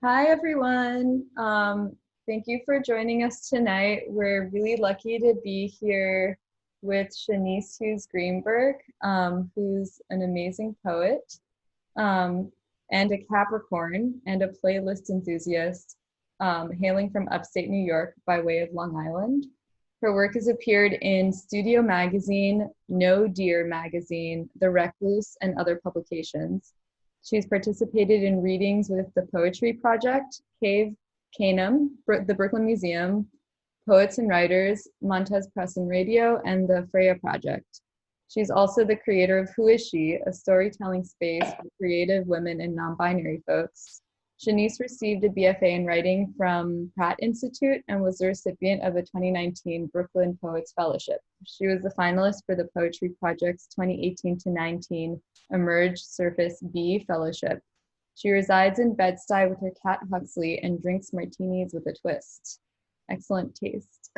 Hi, everyone. Thank you for joining us tonight. We're really lucky to be here with Chanice Hughes-Greenberg, who's an amazing poet and a Capricorn and a playlist enthusiast, hailing from upstate New York by way of Long Island. Her work has appeared in Studio Magazine, No Deer Magazine, The Recluse, and other publications. She's participated in readings with the Poetry Project, Cave Canem, the Brooklyn Museum, Poets and Writers, Montez Press and Radio, and the Freya Project. She's also the creator of Who Is She, a storytelling space for creative women and non-binary folks. Chanice received a BFA in writing from Pratt Institute and was the recipient of the 2019 Brooklyn Poets Fellowship. She was the finalist for the Poetry Project's 2018-19 Emerge Surface B Fellowship. She resides in Bed-Stuy with her cat Huxley and drinks martinis with a twist. Excellent taste.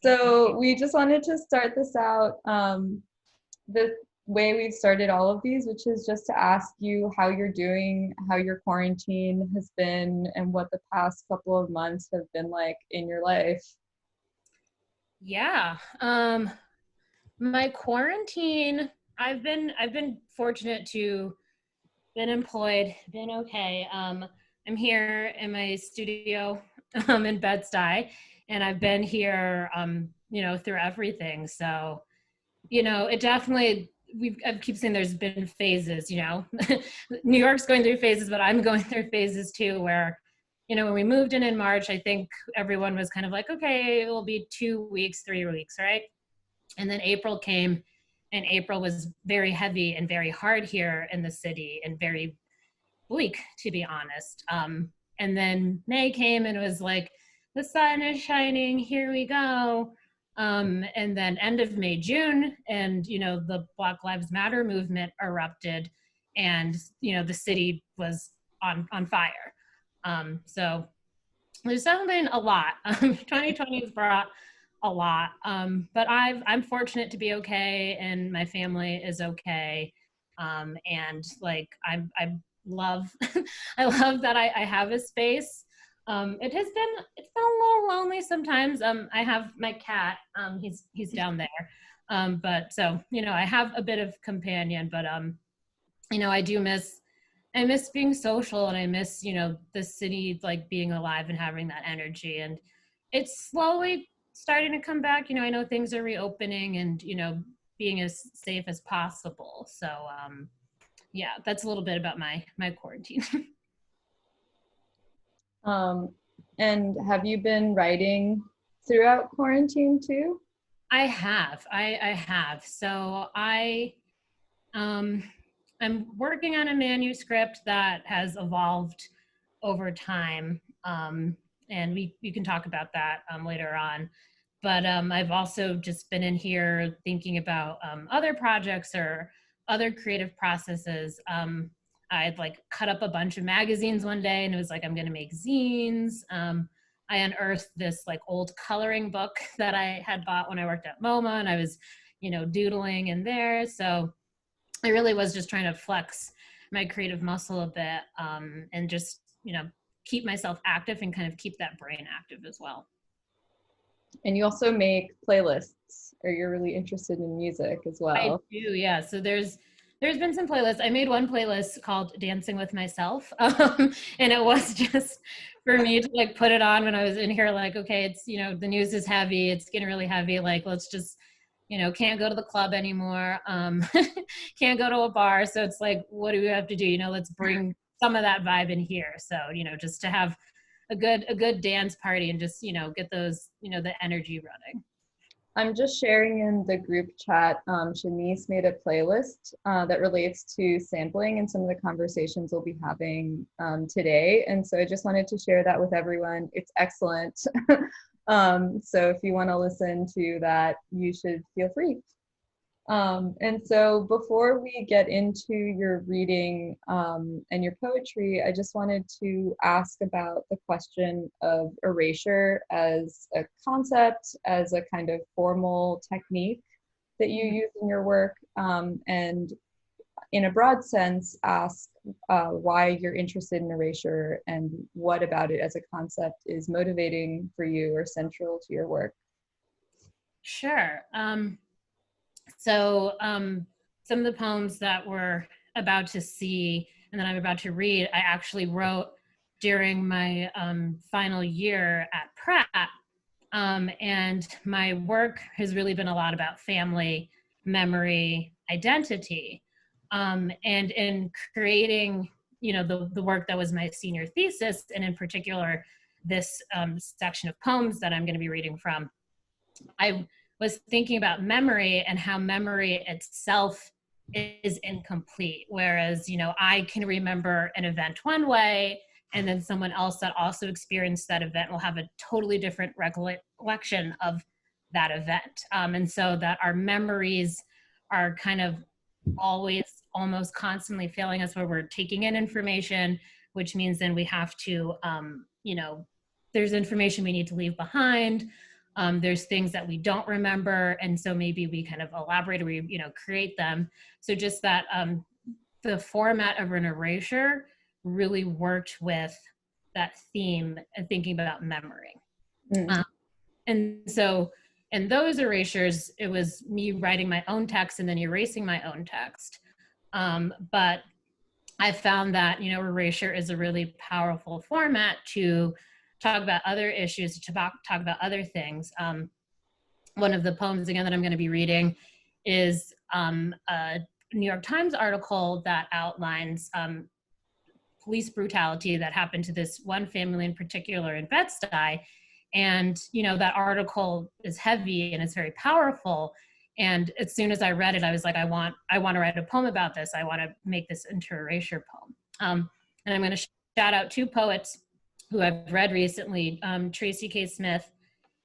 So we just wanted to start this out the way we've started all of these, which is just to ask you how you're doing, how your quarantine has been, and what the past couple of months have been like in your life. Yeah. My quarantine, I've been fortunate to been employed, been okay. I'm here in my studio in Bed-Stuy, and I've been here through everything. So, it definitely I keep saying there's been phases, New York's going through phases, but I'm going through phases too where when we moved in March, I think everyone was kind of like, okay, it will be 2 weeks, 3 weeks, right? And then April came, and April was very heavy and very hard here in the city and very bleak, to be honest. And then May came and it was like, the sun is shining, here we go. And then end of May, June, and the Black Lives Matter movement erupted, and the city was on fire. So there's definitely been a lot. 2020 has brought a lot, but I'm fortunate to be okay, and my family is okay, and like I love I love that I have a space. It's been a little lonely sometimes. I have my cat. He's down there, but so I have a bit of companion, but I miss being social, and I miss, the city, like being alive and having that energy. And it's slowly starting to come back. I know things are reopening and, being as safe as possible. So, yeah, that's a little bit about my quarantine. Um, and have you been writing throughout quarantine too? I have. So um, I'm working on a manuscript that has evolved over time. And we can talk about that later on. But I've also just been in here thinking about other projects or other creative processes. I'd like cut up a bunch of magazines one day, and it was like, I'm going to make zines. I unearthed this like old coloring book that I had bought when I worked at MoMA, and I was, doodling in there. So I really was just trying to flex my creative muscle a bit, and just, keep myself active and kind of keep that brain active as well. And you also make playlists, or you're really interested in music as I well. do, yeah. So there's been some playlists. I made one playlist called Dancing with Myself. And it was just for me to like put it on when I was in here, like, okay, it's, the news is heavy. It's getting really heavy. Like, let's just, can't go to the club anymore. Can't go to a bar. So it's like, what do we have to do? Let's bring some of that vibe in here. So, just to have a good dance party and just, get those, the energy running. I'm just sharing in the group chat. Shanice made a playlist that relates to sampling and some of the conversations we'll be having today. And so I just wanted to share that with everyone. It's excellent. So if you want to listen to that, you should feel free. And so before we get into your reading and your poetry, I just wanted to ask about the question of erasure as a concept, as a kind of formal technique that you use in your work, and in a broad sense, ask why you're interested in erasure and what about it as a concept is motivating for you or central to your work. Sure. Some of the poems that we're about to see and that I'm about to read, I actually wrote during my final year at Pratt. And my work has really been a lot about family, memory, identity. And in creating, the work that was my senior thesis, and in particular, this section of poems that I'm going to be reading from, I was thinking about memory and how memory itself is incomplete. Whereas, I can remember an event one way, and then someone else that also experienced that event will have a totally different recollection of that event. And so that our memories are kind of always almost constantly failing us, where we're taking in information, which means then we have to, there's information we need to leave behind. There's things that we don't remember, and so maybe we kind of elaborate or we create them. So just that the format of an erasure really worked with that theme and thinking about memory. And so in those erasures, it was me writing my own text and then erasing my own text. But I found that erasure is a really powerful format to talk about other issues, to talk about other things. One of the poems, again, that I'm going to be reading is a New York Times article that outlines police brutality that happened to this one family in particular in Bed-Stuy. And, that article is heavy and it's very powerful. And as soon as I read it, I was like, I want to write a poem about this. I want to make this into erasure poem. And I'm going to shout out two poets who I've read recently, Tracy K. Smith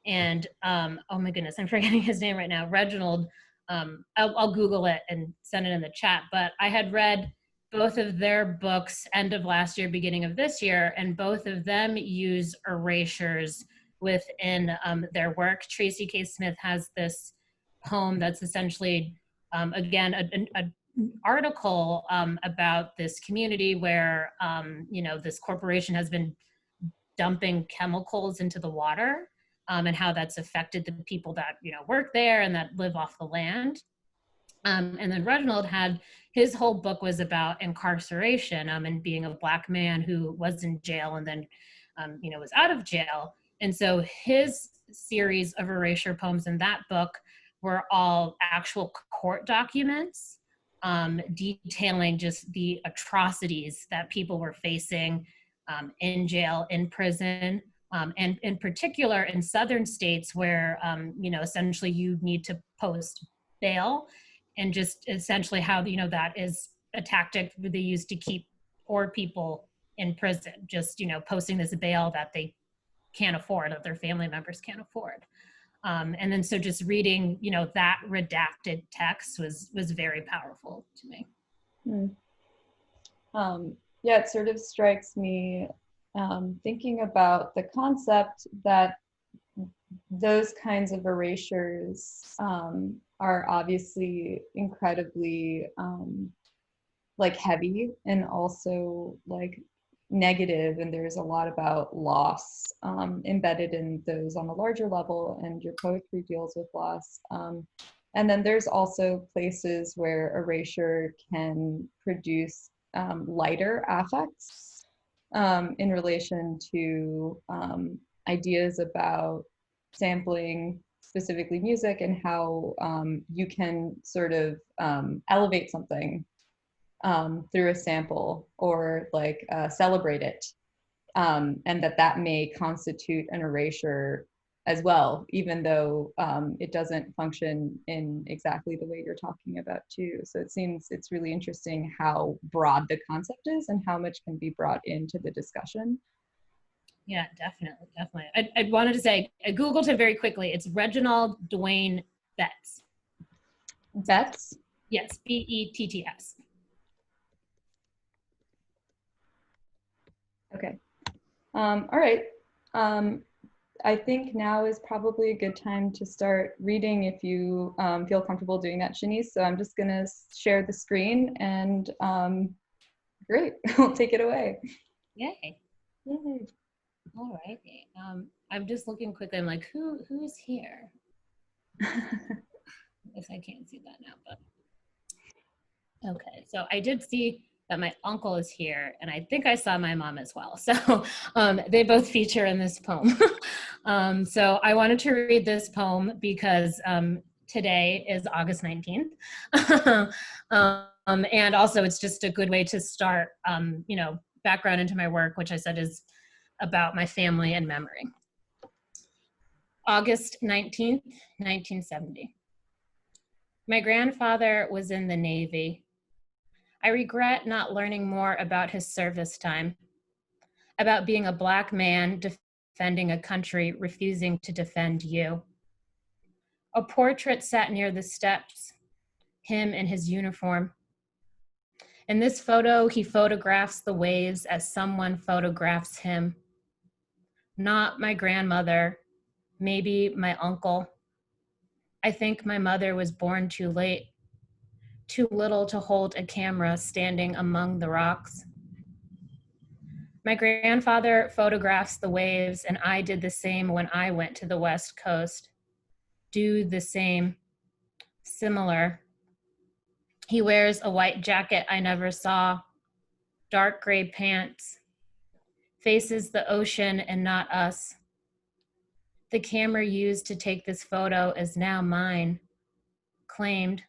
and oh my goodness, I'm forgetting his name right now, Reginald. I'll Google it and send it in the chat. But I had read both of their books end of last year, beginning of this year, and both of them use erasures within their work. Tracy K. Smith has this poem that's essentially, again, an article about this community where, this corporation has been dumping chemicals into the water, and how that's affected the people that work there and that live off the land. And then Reginald had, his whole book was about incarceration, and being a Black man who was in jail and then was out of jail. And so his series of erasure poems in that book were all actual court documents, detailing just the atrocities that people were facing in jail, in prison, and in particular in southern states where, essentially you need to post bail, and just essentially how, that is a tactic they use to keep poor people in prison, just, posting this bail that they can't afford, that their family members can't afford. And then so just reading, that redacted text was very powerful to me. Yeah, it sort of strikes me thinking about the concept that those kinds of erasures are obviously incredibly like heavy and also like negative, and there's a lot about loss embedded in those on a larger level, and your poetry deals with loss. And then there's also places where erasure can produce lighter affects in relation to ideas about sampling, specifically music, and how you can sort of elevate something through a sample, or like celebrate it, and that may constitute an erasure as well, even though it doesn't function in exactly the way you're talking about too. So it seems it's really interesting how broad the concept is and how much can be brought into the discussion. Yeah, definitely. I wanted to say, I Googled him very quickly. It's Reginald Dwayne Betts. Betts? Yes, Betts. Okay. All right. I think now is probably a good time to start reading if you feel comfortable doing that, Chanice. So I'm just going to share the screen and Great. We'll take it away. Yay. Yay. All righty. I'm just looking quickly. I'm like, who's here? I guess I can't see that now, but okay. So I did see that my uncle is here, and I think I saw my mom as well. So they both feature in this poem. So I wanted to read this poem because today is August 19th. And also it's just a good way to start, background into my work, which I said is about my family and memory. August 19th, 1970. My grandfather was in the Navy. I regret not learning more about his service time, about being a Black man defending a country refusing to defend you. A portrait sat near the steps, him in his uniform. In this photo, he photographs the waves as someone photographs him. Not my grandmother, maybe my uncle. I think my mother was born too late, too little to hold a camera standing among the rocks. My grandfather photographs the waves, and I did the same when I went to the West Coast. Do the same, similar. He wears a white jacket I never saw, dark gray pants, faces the ocean and not us. The camera used to take this photo is now mine, claimed.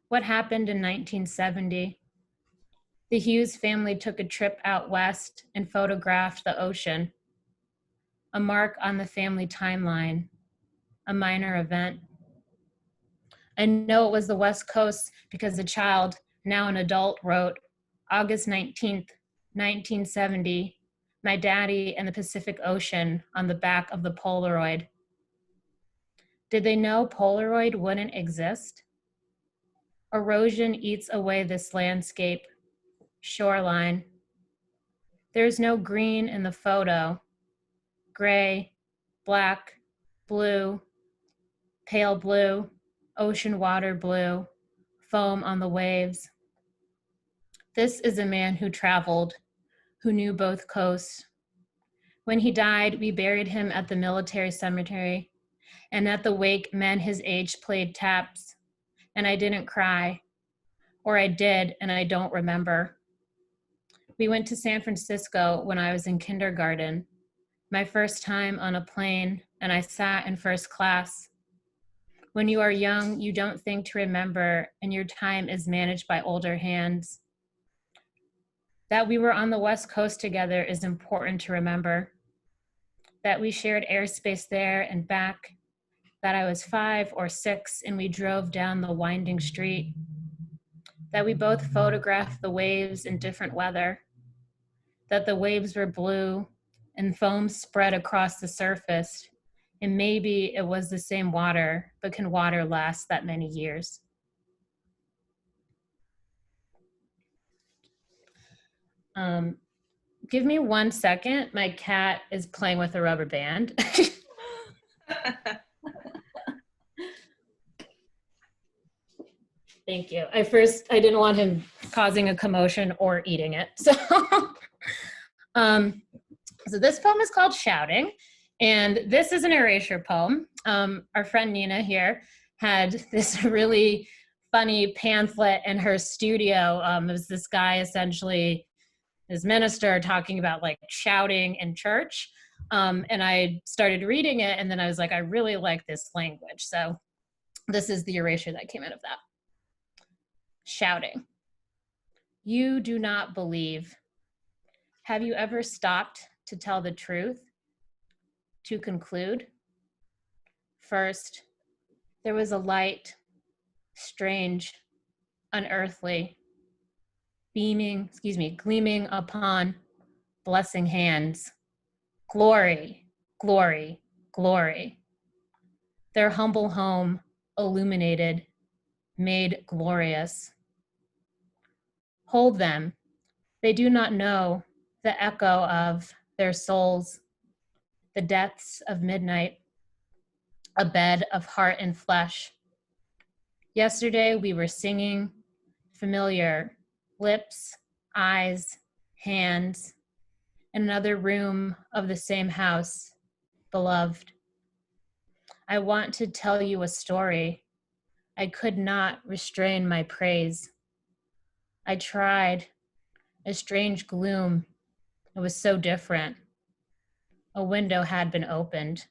What happened in 1970? The Hughes family took a trip out west and photographed the ocean. A mark on the family timeline, a minor event. I know it was the West Coast because a child, now an adult, wrote, August 19th, 1970, my daddy and the Pacific Ocean on the back of the Polaroid. Did they know Polaroid wouldn't exist? Erosion eats away this landscape, shoreline. There's no green in the photo. Gray, black, blue, pale blue, ocean water blue, foam on the waves. This is a man who traveled, who knew both coasts. When he died, we buried him at the military cemetery, and at the wake, men his age played taps, and I didn't cry, or I did, and I don't remember. We went to San Francisco when I was in kindergarten, my first time on a plane, and I sat in first class. When you are young, you don't think to remember, and your time is managed by older hands. That we were on the West Coast together is important to remember. That we shared airspace there and back. That I was 5 or 6 and we drove down the winding street. That we both photographed the waves in different weather. That the waves were blue and foam spread across the surface. And maybe it was the same water, but can water last that many years? Give me 1 second. My cat is playing with a rubber band. Thank you. I didn't want him causing a commotion or eating it. So, so this poem is called Shouting, and this is an erasure poem. Our friend Nina here had this really funny pamphlet in her studio. It was this guy, essentially, his minister, talking about like shouting in church. And I started reading it, and then I was like, I really like this language. So this is the erasure that came out of that. Shouting. You do not believe. Have you ever stopped to tell the truth? To conclude? First, there was a light, strange, unearthly, gleaming upon blessing hands. Glory, glory, glory. Their humble home, illuminated, made glorious. Hold them. They do not know the echo of their souls, the depths of midnight, a bed of heart and flesh. Yesterday we were singing, familiar, lips eyes, hands, in another room of the same house, beloved. I want to tell you a story. I could not restrain my praise. I tried, a strange gloom. It was so different. A window had been opened.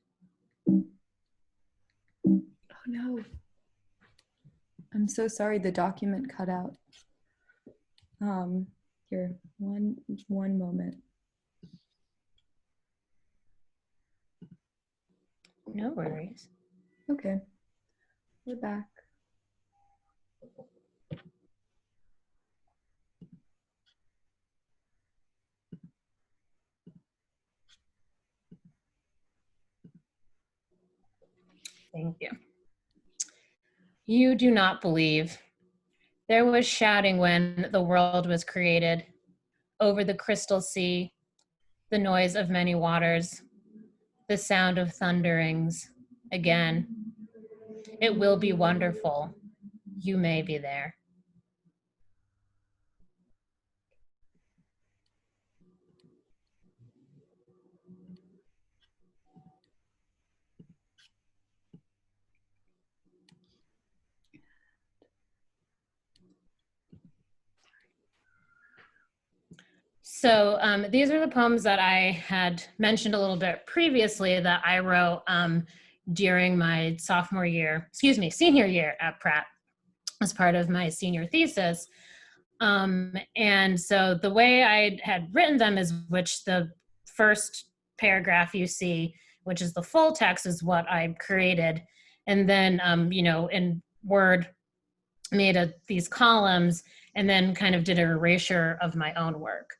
Oh no. I'm so sorry, the document cut out. Here, one moment. No worries. Okay, we're back. Thank you. You do not believe. There was shouting when the world was created. Over the crystal sea, the noise of many waters, the sound of thunderings. Again, it will be wonderful. You may be there. So these are the poems that I had mentioned a little bit previously that I wrote during my senior year at Pratt as part of my senior thesis. And so the way I had written them is which the first paragraph you see, which is the full text, is what I created. And then, in Word, made these columns and then kind of did an erasure of my own work.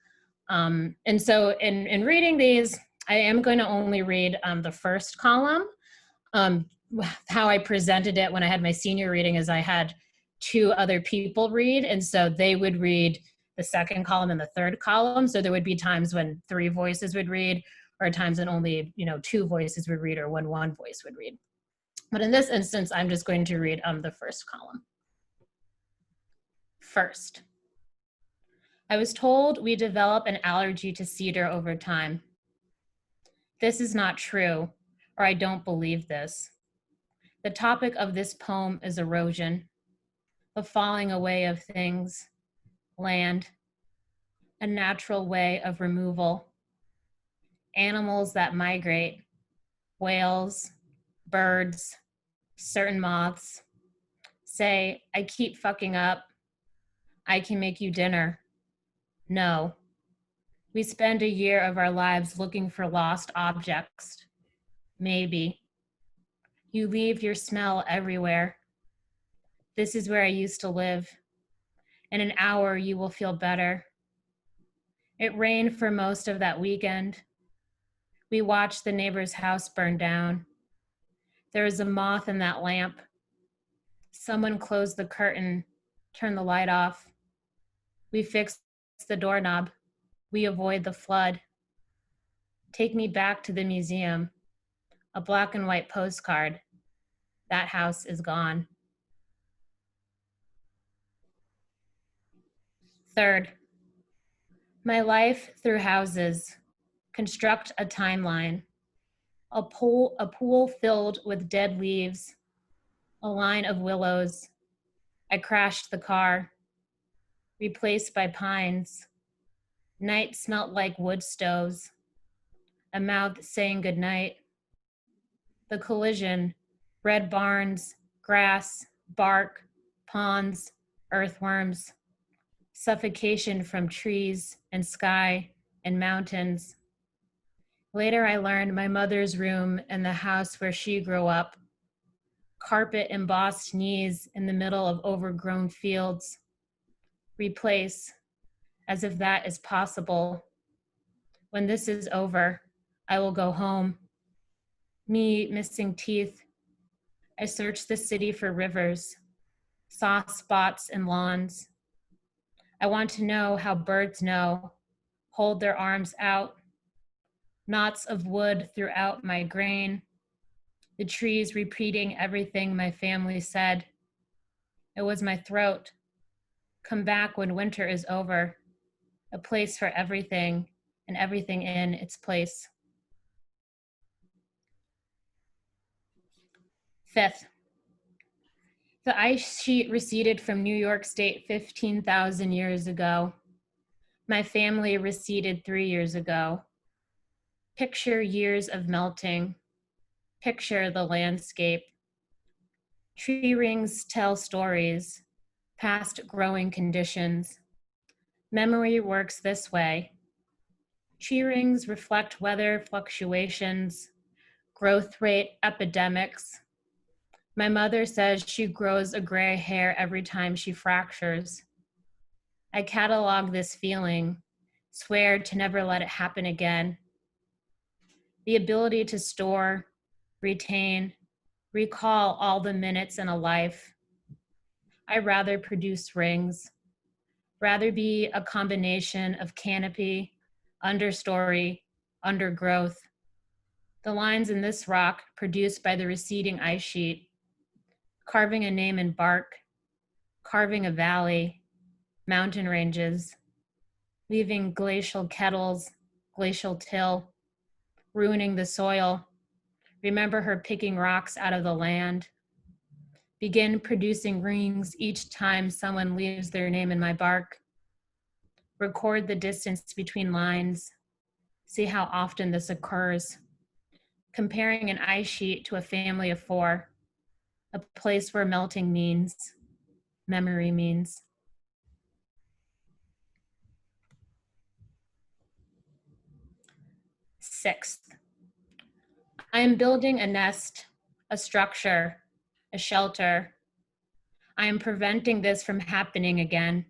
And so in reading these, I am going to only read the first column. How I presented it when I had my senior reading is I had two other people read, and so they would read the second column and the third column. So there would be times when three voices would read, or times when only two voices would read, or when one voice would read. But in this instance, I'm just going to read the first column. First, I was told we develop an allergy to cedar over time. This is not true, or I don't believe this. The topic of this poem is erosion, the falling away of things, land, a natural way of removal, animals that migrate, whales, birds, certain moths. Say, I keep fucking up. I can make you dinner. No. We spend a year of our lives looking for lost objects. Maybe. You leave your smell everywhere. This is where I used to live. In an hour, you will feel better. It rained for most of that weekend. We watched the neighbor's house burn down. There was a moth in that lamp. Someone closed the curtain, turned the light off. We fixed the doorknob. We avoid the flood. Take me back to the museum. A black and white postcard. That house is gone. Third, my life through houses. Construct a timeline. A pool filled with dead leaves. A line of willows. I crashed the car. Replaced by pines. Night smelt like wood stoves. A mouth saying goodnight. The collision, red barns, grass, bark, ponds, earthworms, suffocation from trees and sky and mountains. Later I learned my mother's room and the house where she grew up. Carpet embossed knees in the middle of overgrown fields. Replace, as if that is possible. When this is over, I will go home. Me missing teeth. I search the city for rivers, soft spots and lawns. I want to know how birds know, hold their arms out. Knots of wood throughout my grain. The trees repeating everything my family said. It was my throat. Come back when winter is over. a place for everything and everything in its place. Fifth, the ice sheet receded from New York State 15,000 years ago. My family receded 3 years ago. Picture years of melting. Picture the landscape. Tree rings tell stories, past growing conditions. Memory works this way. Tree rings reflect weather fluctuations, growth rate epidemics. My mother says she grows a gray hair every time she fractures. I catalog this feeling, swear to never let it happen again. The ability to store, retain, recall all the minutes in a life. I rather produce rings, rather be a combination of canopy, understory, undergrowth. The lines in this rock produced by the receding ice sheet, carving a name in bark, carving a valley, mountain ranges, leaving glacial kettles, glacial till, ruining the soil. Remember her picking rocks out of the land. Begin producing rings each time someone leaves their name in my bark. Record the distance between lines. See how often this occurs. Comparing an ice sheet to a family of 4, a place where melting means, memory means. Sixth, I am building a nest, a structure, a shelter. I am preventing this from happening again.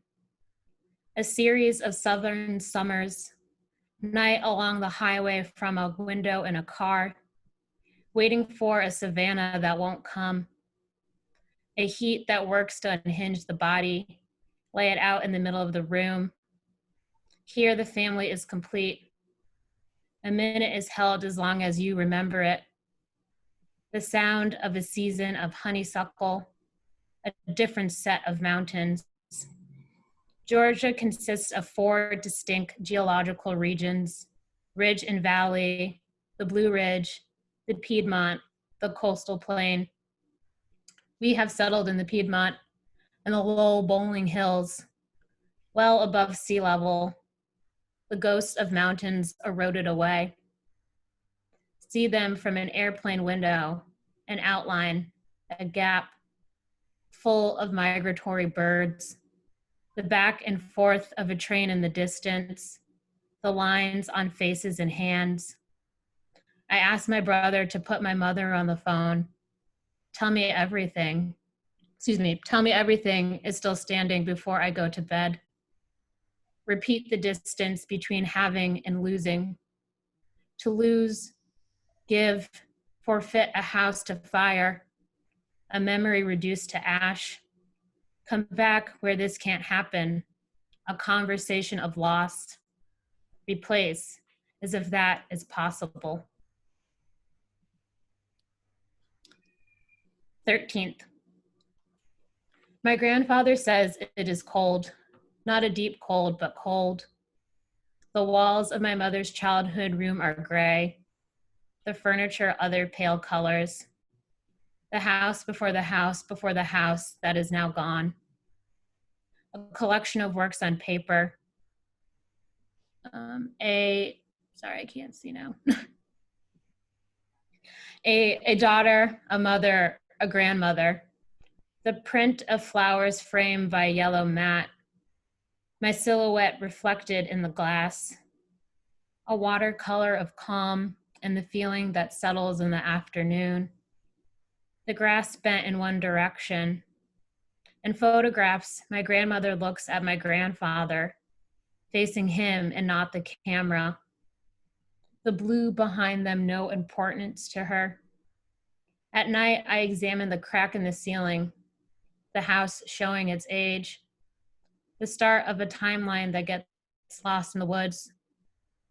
A series of southern summers, night along the highway from a window in a car, waiting for a savanna that won't come, a heat that works to unhinge the body, lay it out in the middle of the room. Here the family is complete. A minute is held as long as you remember it. The sound of a season of honeysuckle, a different set of mountains. Georgia consists of 4 distinct geological regions: ridge and valley, the Blue Ridge, the Piedmont, the coastal plain. We have settled in the Piedmont and the low Bowling Hills, well above sea level. The ghosts of mountains eroded away. See them from an airplane window, an outline, a gap, full of migratory birds, the back and forth of a train in the distance, the lines on faces and hands. I asked my brother to put my mother on the phone. Tell me everything is still standing before I go to bed. Repeat the distance between having and losing. To lose, give, forfeit a house to fire, a memory reduced to ash. Come back where this can't happen, a conversation of loss. Replace, as if that is possible. 13th. My grandfather says it is cold, not a deep cold, but cold. The walls of my mother's childhood room are gray, the furniture other pale colors. The house before the house before the house that is now gone. A collection of works on paper. Sorry, I can't see now. a daughter, a mother, a grandmother. The print of flowers framed by yellow mat. My silhouette reflected in the glass. A watercolor of calm and the feeling that settles in the afternoon. The grass bent in one direction. In photographs, my grandmother looks at my grandfather, facing him and not the camera. The blue behind them no importance to her. At night, I examine the crack in the ceiling, the house showing its age, the start of a timeline that gets lost in the woods.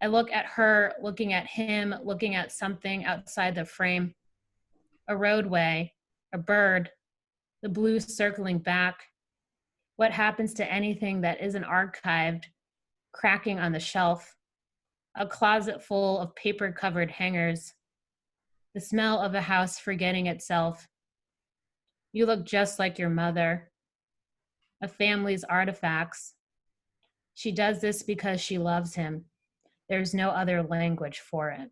I look at her, looking at him, looking at something outside the frame. A roadway, a bird, the blue circling back. What happens to anything that isn't archived? cracking on the shelf, a closet full of paper-covered hangers, the smell of a house forgetting itself. You look just like your mother, a family's artifacts. She does this because she loves him. There's no other language for it.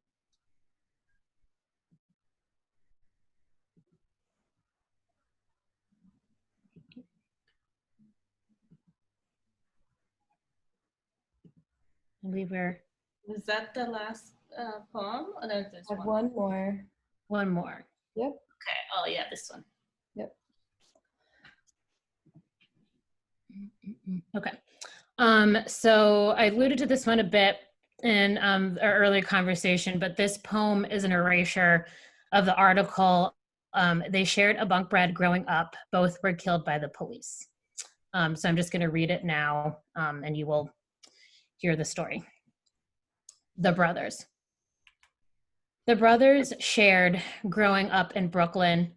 I believe we're Was that the last poem? Or there's I have one? one more. one more. Yep. Okay. Oh yeah, this one. Yep. Okay. So I alluded to this one a bit in our earlier conversation, but this poem is an erasure of the article. They shared a bunk bed growing up. Both were killed by the police. So I'm just going to read it now, and you will hear the story. The brothers. The brothers shared growing up in Brooklyn.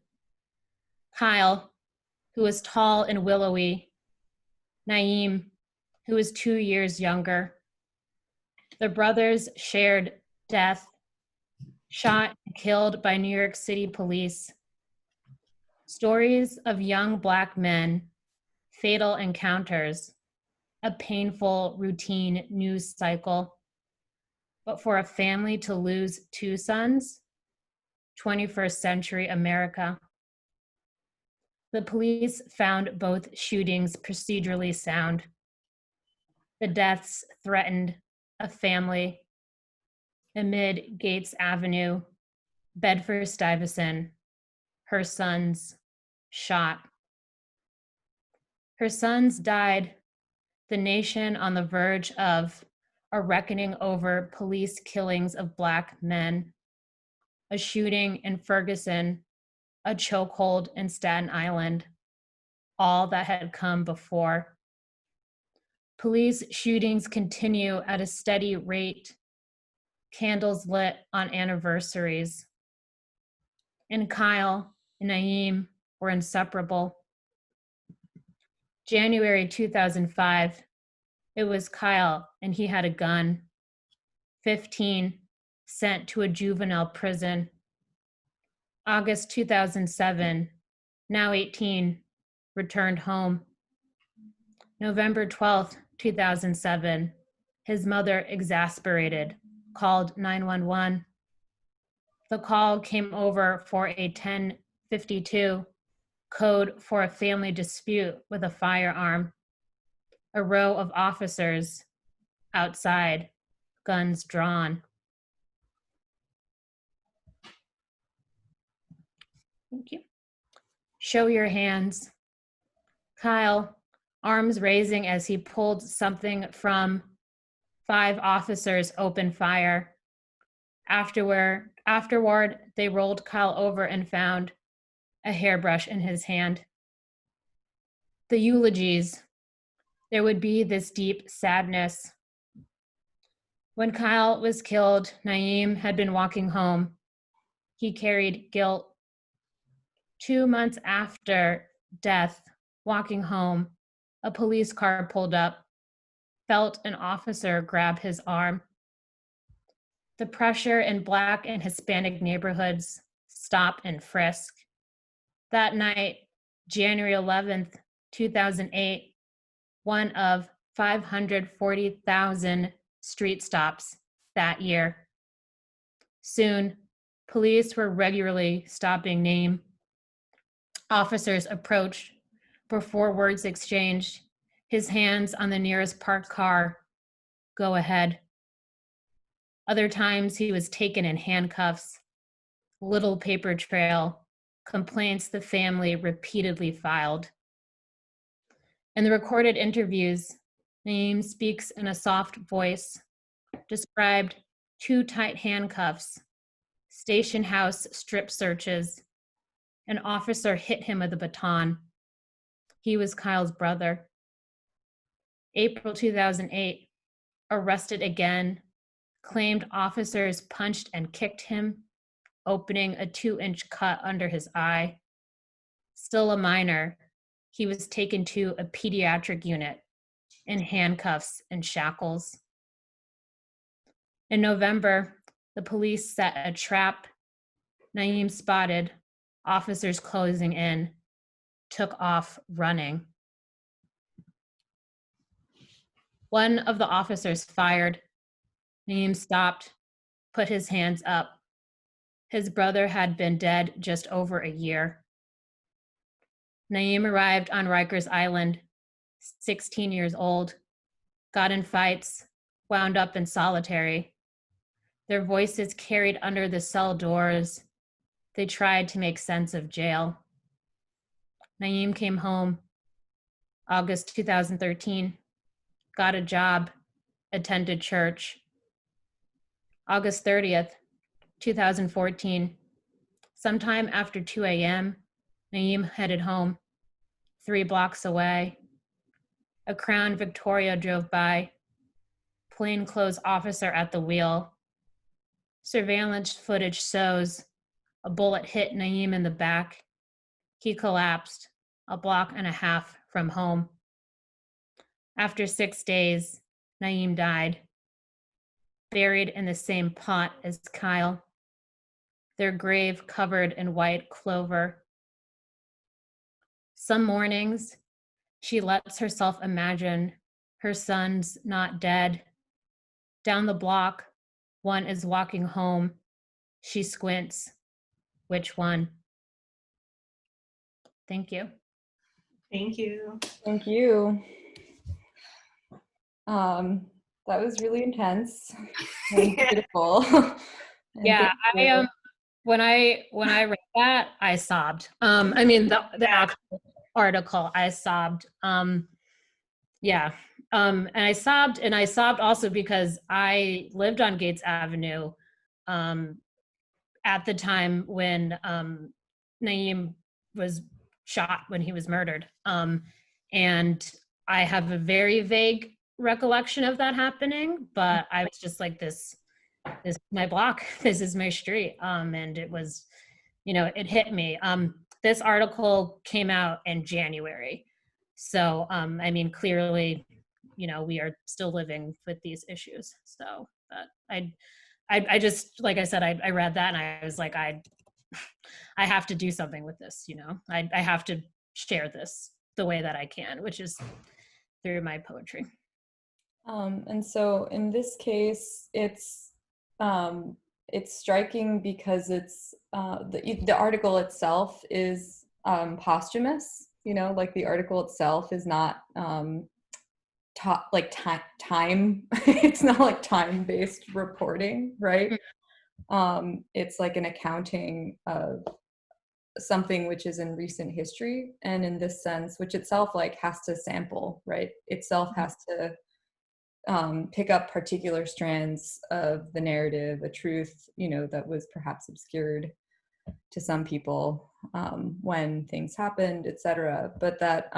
Kyle, who was tall and willowy. Naeem, who was 2 years younger. The brothers shared death, shot and killed by New York City police. Stories of young Black men, fatal encounters, a painful routine news cycle. But for a family to lose 2 sons, 21st century America. The police found both shootings procedurally sound. The deaths threatened a family amid Gates Avenue, Bedford-Stuyvesant, her sons shot. Her sons died, the nation on the verge of a reckoning over police killings of Black men, a shooting in Ferguson, a chokehold in Staten Island, all that had come before. Police shootings continue at a steady rate, candles lit on anniversaries. And Kyle and Naeem were inseparable. January 2005, it was Kyle and he had a gun. 15, sent to a juvenile prison. August 2007, now 18, returned home. November 12th, 2007, his mother, exasperated, called 911. The call came over for a 1052, code for a family dispute with a firearm. A row of officers outside, guns drawn. Thank you. Show your hands. Kyle, arms raising as he pulled something from 5 officers opened fire. Afterward, they rolled Kyle over and found a hairbrush in his hand. The eulogies. There would be this deep sadness. When Kyle was killed, Naeem had been walking home. He carried guilt. 2 months after death, walking home, a police car pulled up, felt an officer grab his arm. The pressure in Black and Hispanic neighborhoods, stop and frisk. That night, January 11th, 2008, one of 540,000 street stops that year. Soon, police were regularly stopping Naeem. Officers approached before words exchanged, his hands on the nearest parked car. Go ahead. Other times he was taken in handcuffs, little paper trail, complaints the family repeatedly filed. In the recorded interviews, Naeem speaks in a soft voice, described 2 tight handcuffs, station house strip searches. An officer hit him with a baton. He was Kyle's brother. April 2008, arrested again, claimed officers punched and kicked him, opening a 2-inch cut under his eye. Still a minor, he was taken to a pediatric unit, in handcuffs and shackles. In November, the police set a trap. Naeem spotted officers closing in, took off running. One of the officers fired. Naeem stopped, put his hands up. His brother had been dead just over a year. Naeem arrived on Rikers Island, 16 years old, got in fights, wound up in solitary. Their voices carried under the cell doors. They tried to make sense of jail. Naeem came home, August 2013, got a job, attended church. August 30th, 2014, sometime after 2 a.m., Naeem headed home, 3 blocks away. A Crown Victoria drove by, plainclothes officer at the wheel. Surveillance footage shows a bullet hit Naeem in the back. He collapsed a block and a half from home. After 6 days, Naeem died, buried in the same plot as Kyle, their grave covered in white clover. Some mornings, she lets herself imagine her son's not dead. Down the block, one is walking home. She squints. Which one? Thank you. Thank you. Thank you. That was really intense and beautiful. And Yeah, thank you. when I read that, I sobbed. I mean the actual article, I sobbed. Yeah. And I sobbed also because I lived on Gates Avenue at the time when Naeem was shot, when he was murdered. And I have a very vague recollection of that happening, but I was just like, this is my block, this is my street. And it was, it hit me. This article came out in January. So, I mean, clearly, we are still living with these issues. So that I just, like I said, I read that and I was like, I have to do something with this, I have to share this the way that I can, which is through my poetry. And so in this case, it's striking because it's the article itself is posthumous. Like the article itself is not time. It's not like time-based reporting, right? It's like an accounting of something which is in recent history, and in this sense, which itself like has to sample, right? Itself has to pick up particular strands of the narrative, a truth, that was perhaps obscured to some people when things happened, etc. But that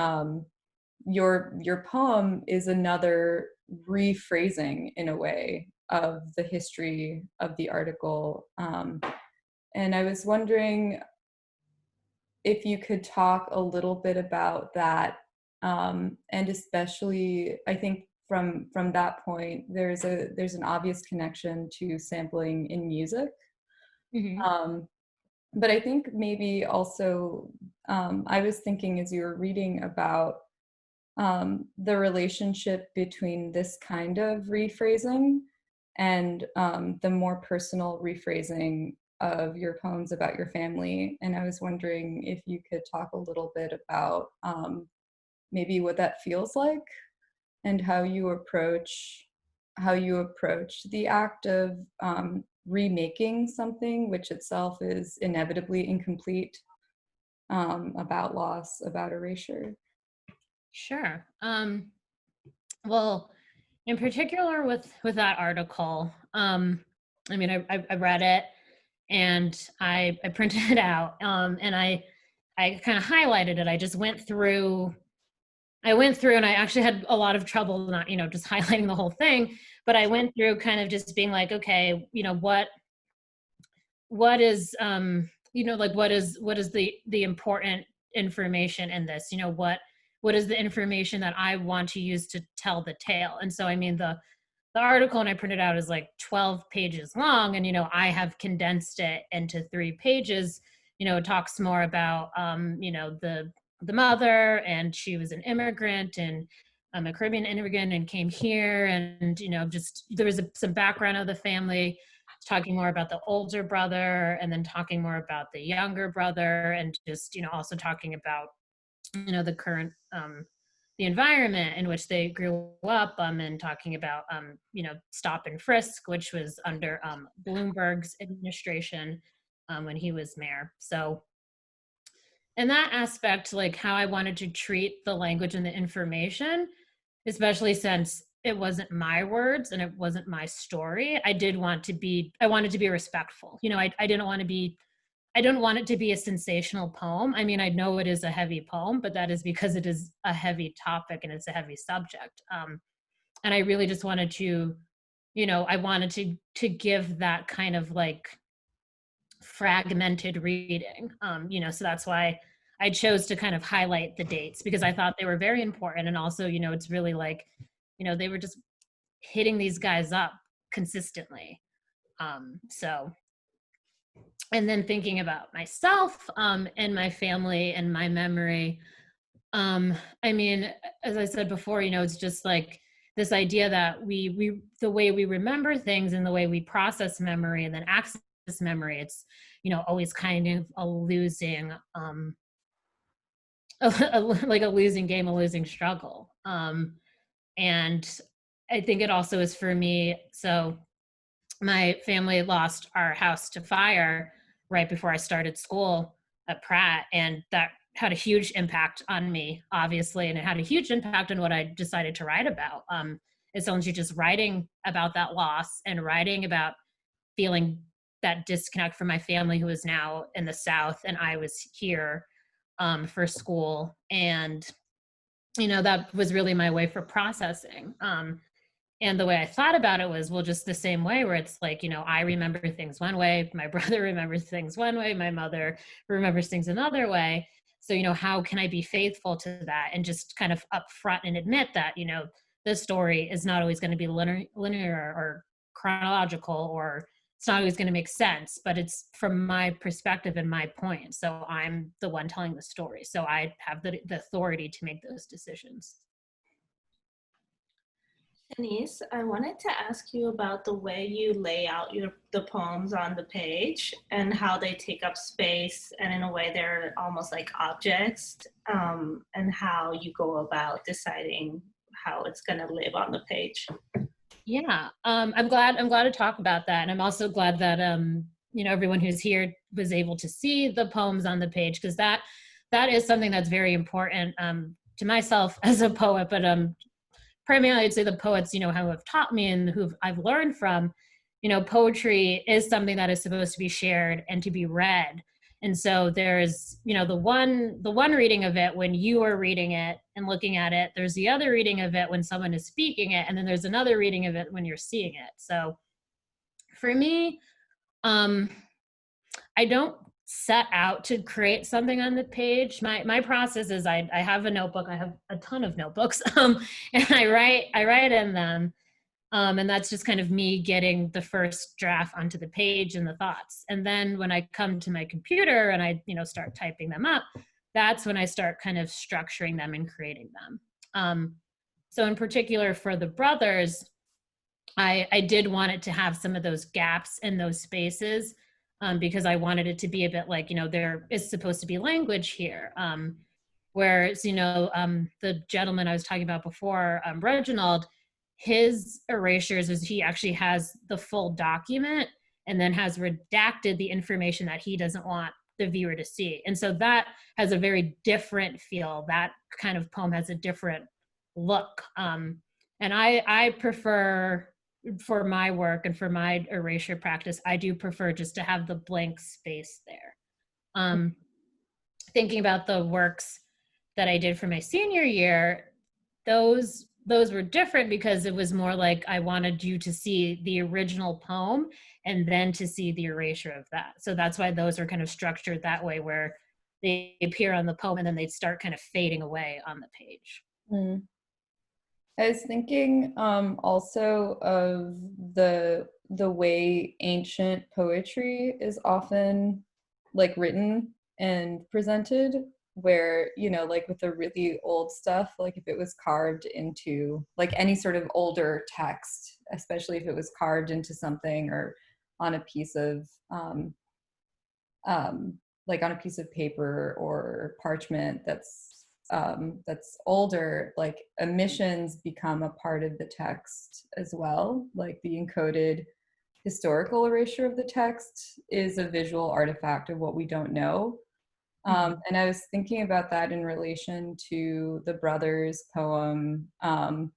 your poem is another rephrasing, in a way, of the history of the article. And I was wondering if you could talk a little bit about that, and especially, I think from that point, there's an obvious connection to sampling in music. Mm-hmm. But I think maybe also, I was thinking as you were reading about the relationship between this kind of rephrasing and the more personal rephrasing of your poems about your family. And I was wondering if you could talk a little bit about maybe what that feels like and how you approach the act of remaking something which itself is inevitably incomplete, about loss, about erasure. Sure. Well, in particular with that article, I mean, I read it and I printed it out, and I kind of highlighted it. I just went through and I actually had a lot of trouble not, just highlighting the whole thing, but I went through kind of just being like, okay, what is, like, what is the important information in this? What what is the information that I want to use to tell the tale. And so, I mean, the article, and I printed out, is like 12 pages long, and I have condensed it into 3 pages. It talks more about the mother, and she was an immigrant, and a Caribbean immigrant, and came here, and just there was some background of the family, talking more about the older brother, and then talking more about the younger brother, and just also talking about the current the environment in which they grew up, and talking about stop and frisk, which was under Bloomberg's administration when he was mayor. So in that aspect, like how I wanted to treat the language and the information, especially since it wasn't my words and it wasn't my story, I wanted to be respectful. I didn't want to be, I don't want it to be a sensational poem. I mean, I know it is a heavy poem, but that is because it is a heavy topic and it's a heavy subject. And I really just wanted to, I wanted to give that kind of like fragmented reading. So that's why I chose to kind of highlight the dates, because I thought they were very important. And also, it's really like, they were just hitting these guys up consistently. So, and then thinking about myself and my family and my memory. I mean, as I said before, it's just like this idea that we the way we remember things and the way we process memory and then access memory, it's always kind of a losing like a losing game, a losing struggle. And I think it also is for me. So my family lost our house to fire right before I started school at Pratt, and that had a huge impact on me, obviously, and it had a huge impact on what I decided to write about. Essentially just writing about that loss and writing about feeling that disconnect from my family, who is now in the South, and I was here for school. And that was really my way for processing. And the way I thought about it was, well, just the same way, where it's like, I remember things one way, my brother remembers things one way, my mother remembers things another way. So, how can I be faithful to that and just kind of upfront and admit that, the story is not always going to be linear or chronological, or it's not always going to make sense, but it's from my perspective and my point. So I'm the one telling the story. So I have the authority to make those decisions. Chanice, I wanted to ask you about the way you lay out the poems on the page and how they take up space, and in a way they're almost like objects, and how you go about deciding how it's going to live on the page. Yeah, I'm glad to talk about that, and I'm also glad that everyone who's here was able to see the poems on the page, because that is something that's very important to myself as a poet, but primarily I'd say the poets, who have taught me and who I've learned from. Poetry is something that is supposed to be shared and to be read. And so there's, the one reading of it when you are reading it and looking at it. There's the other reading of it when someone is speaking it, and then there's another reading of it when you're seeing it. So for me, I don't set out to create something on the page. My process is I have a notebook. I have a ton of notebooks, and I write in them. And that's just kind of me getting the first draft onto the page and the thoughts. And then when I come to my computer and I, start typing them up, that's when I start kind of structuring them and creating them. So in particular for the brothers, I did want it to have some of those gaps in those spaces, because I wanted it to be a bit like, there is supposed to be language here. Whereas, the gentleman I was talking about before, Reginald, his erasures is he actually has the full document and then has redacted the information that he doesn't want the viewer to see. And so that has a very different feel. That kind of poem has a different look. And I prefer, for my work and for my erasure practice, I do prefer just to have the blank space there. Thinking about the works that I did for my senior year, those were different because it was more like I wanted you to see the original poem and then to see the erasure of that. So that's why those are kind of structured that way, where they appear on the poem and then they start kind of fading away on the page. Mm. I was thinking also of the way ancient poetry is often like written and presented, where, you know, like with the really old stuff, like if it was carved into like any sort of older text, especially if it was carved into something or on a piece of like on a piece of paper or parchment that's older, like emissions become a part of the text as well. Like the encoded historical erasure of the text is a visual artifact of what we don't know. And I was thinking about that in relation to the brothers poem, and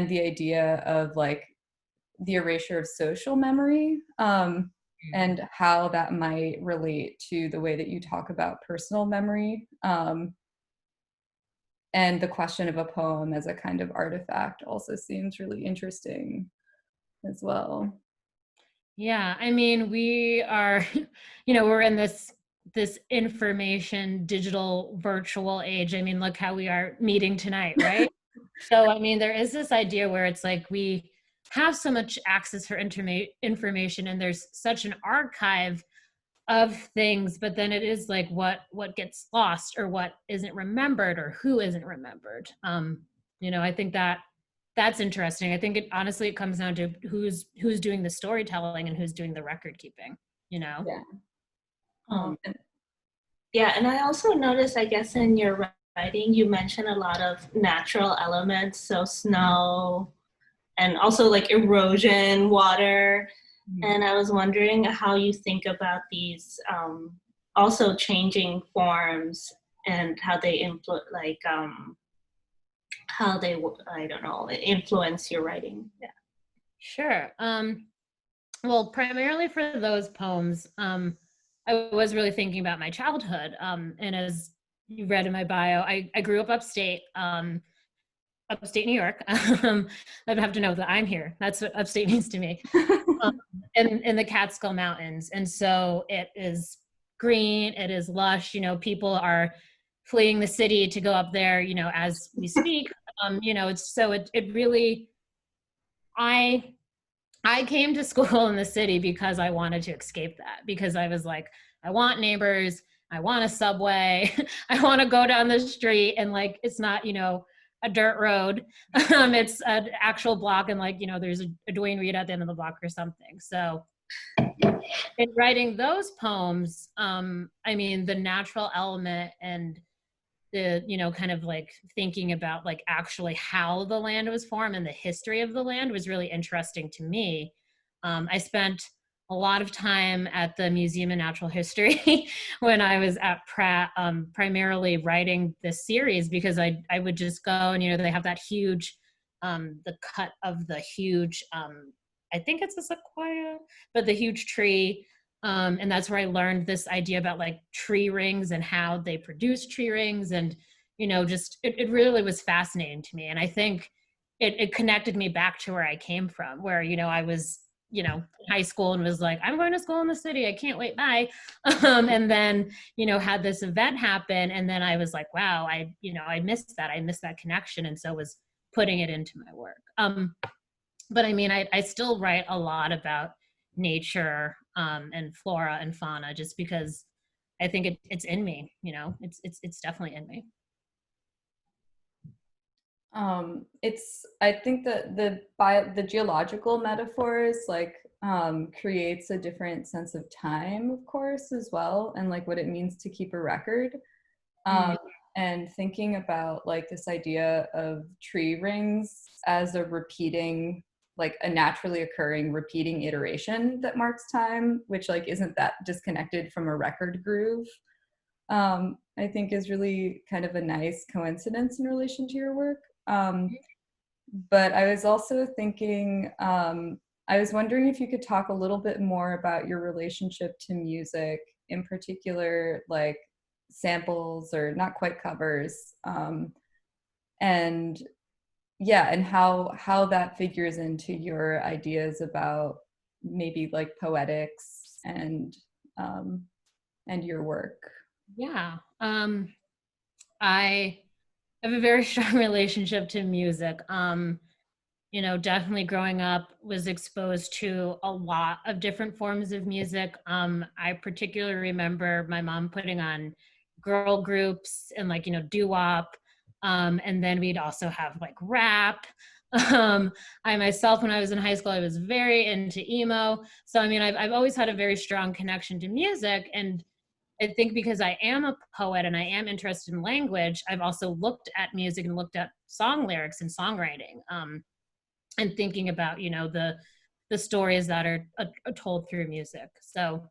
the idea of like the erasure of social memory, and how that might relate to the way that you talk about personal memory, and the question of a poem as a kind of artifact also seems really interesting as well. Yeah, I mean, we are, we're in this information, digital, virtual age. I mean, look how we are meeting tonight, right? So, I mean, there is this idea where it's like we have so much access for information, and there's such an archive of things, but then it is like what gets lost or what isn't remembered or who isn't remembered. I think that's interesting. I think it honestly it comes down to who's doing the storytelling and who's doing the record keeping, you know? Yeah. And Yeah, and I also noticed, I guess, in your writing, you mentioned a lot of natural elements, so snow and also like erosion, water. And I was wondering how you think about these also changing forms and how they how they, I don't know, influence your writing. Yeah. Sure. Well, primarily for those poems, I was really thinking about my childhood. And as you read in my bio, I grew up upstate, upstate New York. I'd have to know that I'm here. That's what upstate means to me. In the Catskill Mountains. And so it is green, it is lush, people are fleeing the city to go up there, as we speak. It really, I came to school in the city because I wanted to escape that, because I was like, I want neighbors, I want a subway, I want to go down the street and like, it's not, a dirt road. It's an actual block and like, there's a Dwayne Reed at the end of the block or something. So in writing those poems, I mean, the natural element and the, kind of like thinking about like actually how the land was formed and the history of the land was really interesting to me. I spent a lot of time at the Museum of Natural History when I was at Pratt, primarily writing this series because I would just go and, they have that huge, the cut of the huge, I think it's a sequoia, but the huge tree. And that's where I learned this idea about like tree rings and how they produce tree rings. And, just, it really was fascinating to me. And I think it connected me back to where I came from, where, I was, in high school and was like, I'm going to school in the city. I can't wait. Bye. And then, had this event happen. And then I was like, wow, I missed that. I missed that connection. And so was putting it into my work. But I mean, I still write a lot about nature, and flora and fauna, just because I think it's in me, it's definitely in me. I think that the geological metaphors like creates a different sense of time, of course, as well, and like what it means to keep a record. And thinking about like this idea of tree rings as a repeating, like a naturally occurring repeating iteration that marks time, which like isn't that disconnected from a record groove, I think is really kind of a nice coincidence in relation to your work. But I was also thinking, I was wondering if you could talk a little bit more about your relationship to music, in particular, like samples or not quite covers, and yeah, and how that figures into your ideas about maybe like poetics and your work. Yeah. Um, I have a very strong relationship to music. You know, definitely growing up was exposed to a lot of different forms of music. I particularly remember my mom putting on girl groups and like, you know, doo-wop. And then we'd also have like rap. I myself, when I was in high school, I was very into emo. So, I mean, I've always had a very strong connection to music. And I think because I am a poet and I am interested in language, I've also looked at music and looked at song lyrics and songwriting. And thinking about, you know, the stories that are told through music. So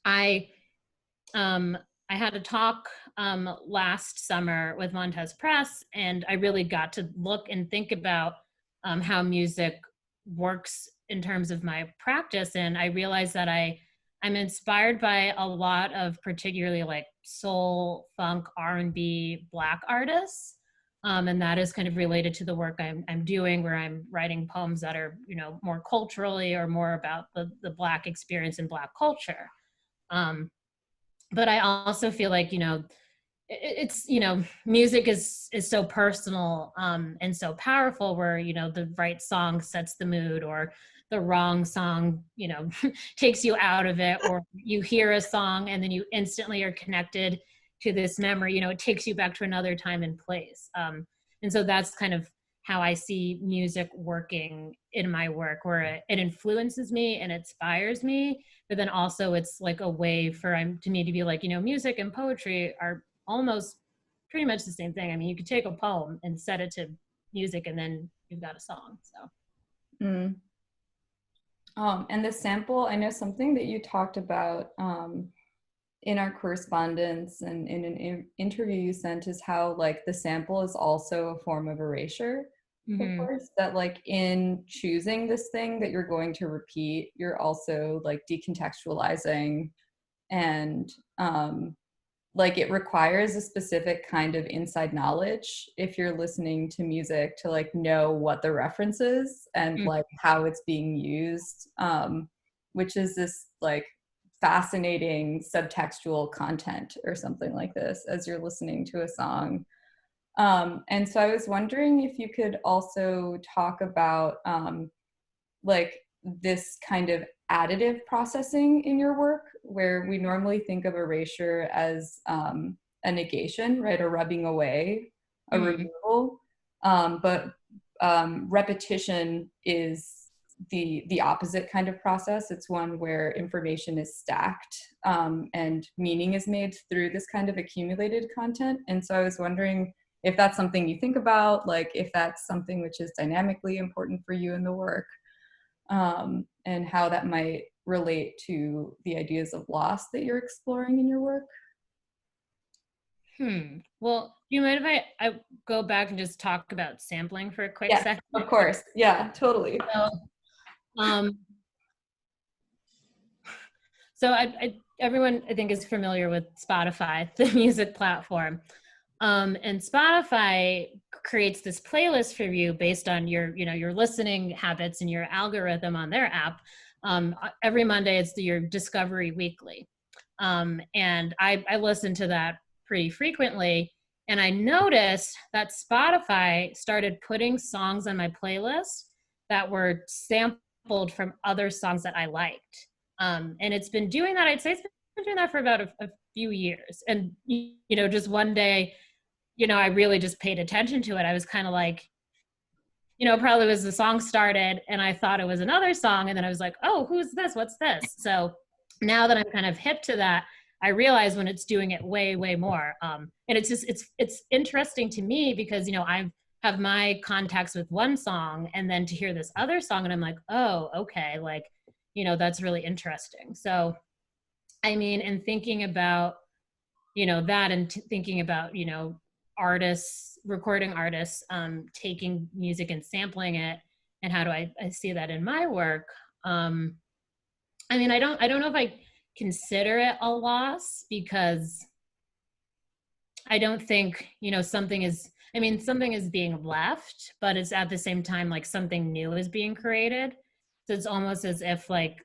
I um I had a talk last summer with Montez Press, and I really got to look and think about how music works in terms of my practice. And I realized that I'm inspired by a lot of particularly like soul, funk, R&B, Black artists. And that is kind of related to the work I'm doing, where I'm writing poems that are, you know, more culturally or more about the Black experience and Black culture. Um, but I also feel like, you know, it's, you know, music is so personal and so powerful, where, you know, the right song sets the mood, or the wrong song, you know, takes you out of it, or you hear a song and then you instantly are connected to this memory. You know, it takes you back to another time and place. And so that's kind of how I see music working in my work, where it influences me and inspires me, but then also it's like a way for to me to be like, you know, music and poetry are almost pretty much the same thing. I mean, you could take a poem and set it to music and then you've got a song. So Mm. And the sample, I know something that you talked about in our correspondence and in an interview you sent, is how like the sample is also a form of erasure. Of course, that like in choosing this thing that you're going to repeat, you're also like decontextualizing, and like it requires a specific kind of inside knowledge if you're listening to music to like know what the reference is and like how it's being used, which is this like fascinating subtextual content or something like this as you're listening to a song. And so I was wondering if you could also talk about like this kind of additive processing in your work, where we normally think of erasure as a negation, right? A rubbing away, a removal. But repetition is the opposite kind of process. It's one where information is stacked and meaning is made through this kind of accumulated content. And so I was wondering if that's something you think about, like if that's something which is dynamically important for you in the work, and how that might relate to the ideas of loss that you're exploring in your work. Well, do you mind if I go back and just talk about sampling for a quick second? Of course. Yeah, totally. So everyone I think is familiar with Spotify, the music platform. And Spotify creates this playlist for you based on your, you know, your listening habits and your algorithm on their app. Every Monday it's your Discovery Weekly. And I listen to that pretty frequently. And I noticed that Spotify started putting songs on my playlist that were sampled from other songs that I liked. And it's been doing that, I'd say it's been doing that for about a few years. And, you know, just one day, you know, I really just paid attention to it. I was kind of like, you know, probably was the song started and I thought it was another song. And then I was like, oh, who's this? What's this? So now that I'm kind of hip to that, I realize when it's doing it way, way more. And it's just, it's interesting to me because, you know, I have my contacts with one song and then to hear this other song and I'm like, oh, okay. Like, you know, that's really interesting. So, I mean, and thinking about, you know, that and thinking about, you know, artists, recording artists, taking music and sampling it, and how do I see that in my work? I mean, I don't know if I consider it a loss because I don't think, you know, something is being left, but it's at the same time like something new is being created. So it's almost as if like,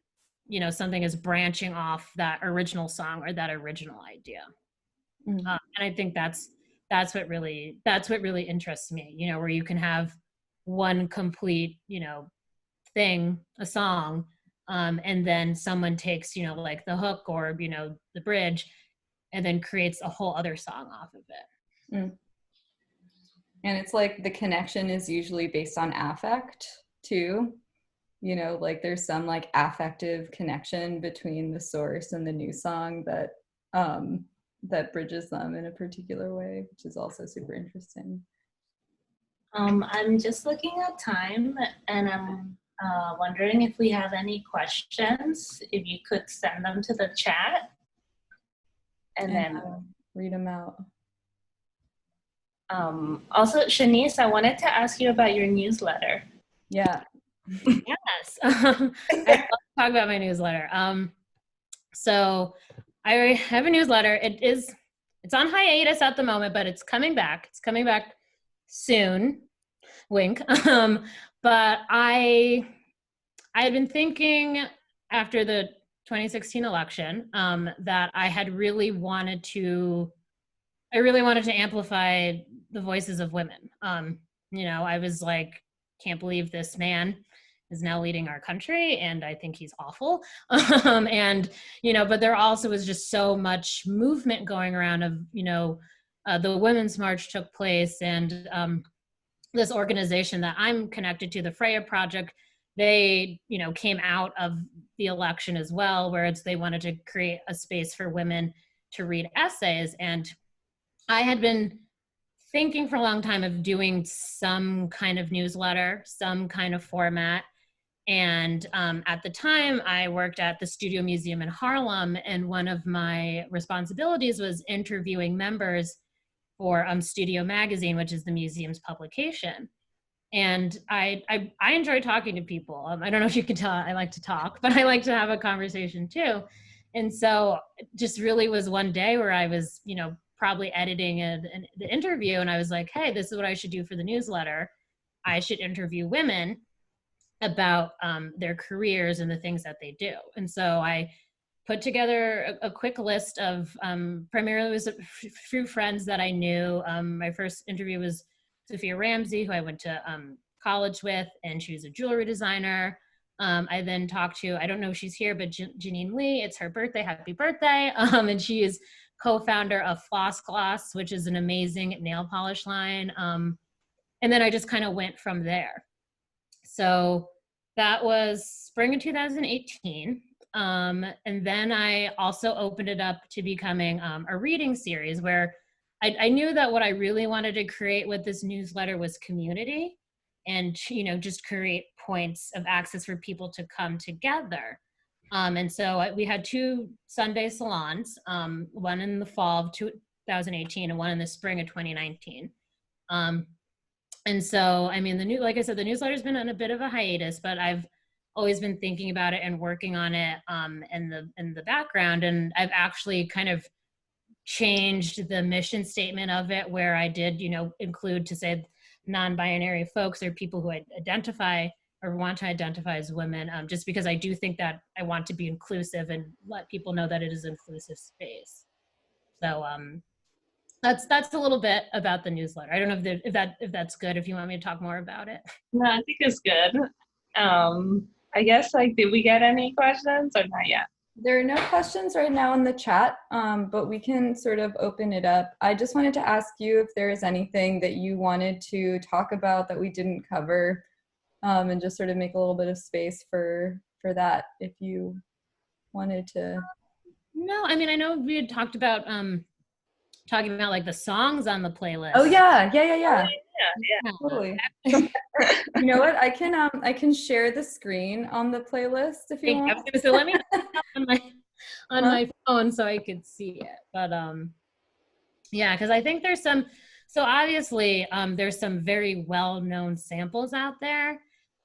you know, something is branching off that original song or that original idea. Mm. And I think that's what really interests me, you know, where you can have one complete, you know, thing, a song, and then someone takes, you know, like the hook or, you know, the bridge, and then creates a whole other song off of it. Mm. And it's like the connection is usually based on affect too. You know, like there's some like affective connection between the source and the new song that that bridges them in a particular way, which is also super interesting. I'm just looking at time, and I'm wondering if we have any questions, if you could send them to the chat. And then I'll read them out. Also, Chanice, I wanted to ask you about your newsletter. Yeah. Yes. I love to talk about my newsletter. So I have a newsletter. It's on hiatus at the moment, but it's coming back. It's coming back soon. Wink. But I had been thinking after the 2016 election that I really wanted to amplify the voices of women. You know, I was like, can't believe this man is now leading our country, and I think he's awful. And, you know, but there also was just so much movement going around of, you know, the Women's March took place, and this organization that I'm connected to, the Freya Project, they, you know, came out of the election as well, where they wanted to create a space for women to read essays. And I had been thinking for a long time of doing some kind of newsletter, some kind of format. And at the time, I worked at the Studio Museum in Harlem, and one of my responsibilities was interviewing members for Studio Magazine, which is the museum's publication. And I enjoy talking to people. I don't know if you can tell, I like to talk, but I like to have a conversation too. And so just really was one day where I was, you know, probably editing the interview, and I was like, hey, this is what I should do for the newsletter. I should interview women about their careers and the things that they do. And so I put together a quick list of primarily it was a few friends that I knew. My first interview was Sophia Ramsey, who I went to college with, and she was a jewelry designer. I then talked to, I don't know if she's here, but Janine Lee, it's her birthday, happy birthday. And she is co-founder of Floss Gloss, which is an amazing nail polish line. And then I just kind of went from there. So that was spring of 2018. And then I also opened it up to becoming a reading series where I knew that what I really wanted to create with this newsletter was community, and, you know, just create points of access for people to come together. And so we had 2 Sunday salons, one in the fall of 2018 and one in the spring of 2019. And so, I mean, like I said, the newsletter's been on a bit of a hiatus, but I've always been thinking about it and working on it in the background. And I've actually kind of changed the mission statement of it, where I did, you know, include to say non-binary folks or people who identify or want to identify as women, just because I do think that I want to be inclusive and let people know that it is an inclusive space. So that's a little bit about the newsletter. I don't know if that's good, if you want me to talk more about it. No, I think it's good. I guess, like, did we get any questions or not yet? There are no questions right now in the chat, but we can sort of open it up. I just wanted to ask you if there is anything that you wanted to talk about that we didn't cover, and just sort of make a little bit of space for that if you wanted to. No, I mean, I know we had talked about talking about like the songs on the playlist. Oh yeah. Yeah. Totally. You know what? I can share the screen on the playlist if you want. So let me on my phone so I could see it. But yeah, because I think there's some. So obviously, there's some very well-known samples out there.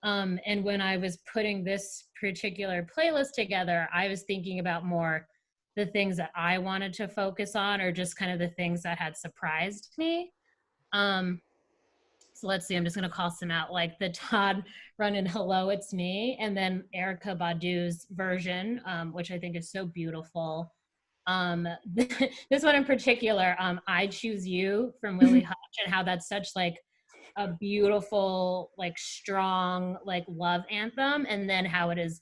And when I was putting this particular playlist together, I was thinking about more the things that I wanted to focus on, or just kind of the things that had surprised me. So let's see, I'm just gonna call some out, like the Todd Rundgren Hello, It's Me, and then Erykah Badu's version, which I think is so beautiful. This one in particular, I Choose You from Willie Hutch, and how that's such like a beautiful, like strong, like love anthem, and then how it is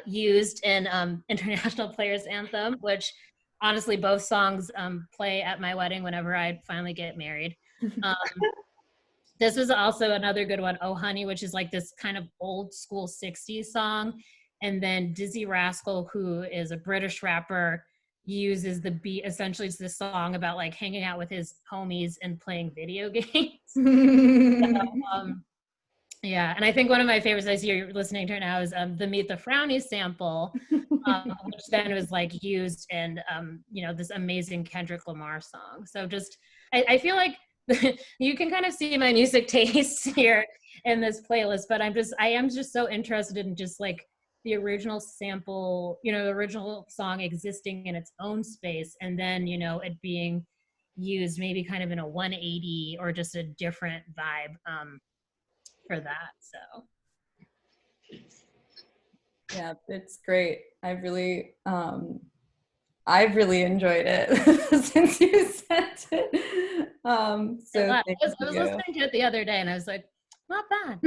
used in International Players Anthem, which honestly both songs play at my wedding whenever I finally get married. This was also another good one, Oh Honey, which is like this kind of old school 60s song. And then Dizzy Rascal, who is a British rapper, uses the beat, essentially it's this song about like hanging out with his homies and playing video games. So, yeah, and I think one of my favorites I see you're listening to now is the Meet the Frowny sample, which then was like used in, this amazing Kendrick Lamar song. So just, I feel like you can kind of see my music tastes here in this playlist, but I am just so interested in just like the original sample, the original song existing in its own space, and then, it being used maybe kind of in a 180 or just a different vibe for that. So yeah, it's great. I've really enjoyed it since you sent it. So I thank was you. listening to it the other day and I was like, not bad.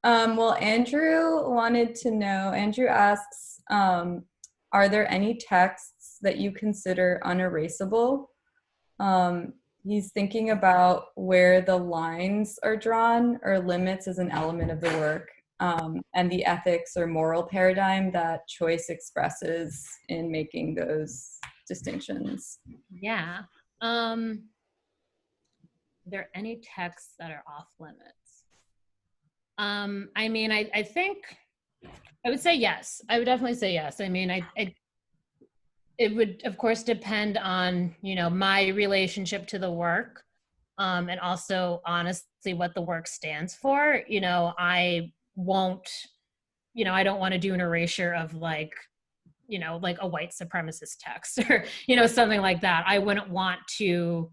Well, Andrew asks, are there any texts that you consider unerasable? He's thinking about where the lines are drawn or limits as an element of the work, and the ethics or moral paradigm that choice expresses in making those distinctions. Yeah. Are there any texts that are off limits? I mean, I think I would say yes. I would definitely say yes. I mean, it would of course depend on, my relationship to the work, and also honestly what the work stands for. I won't, I don't want to do an erasure of like, like a white supremacist text or, something like that. I wouldn't want to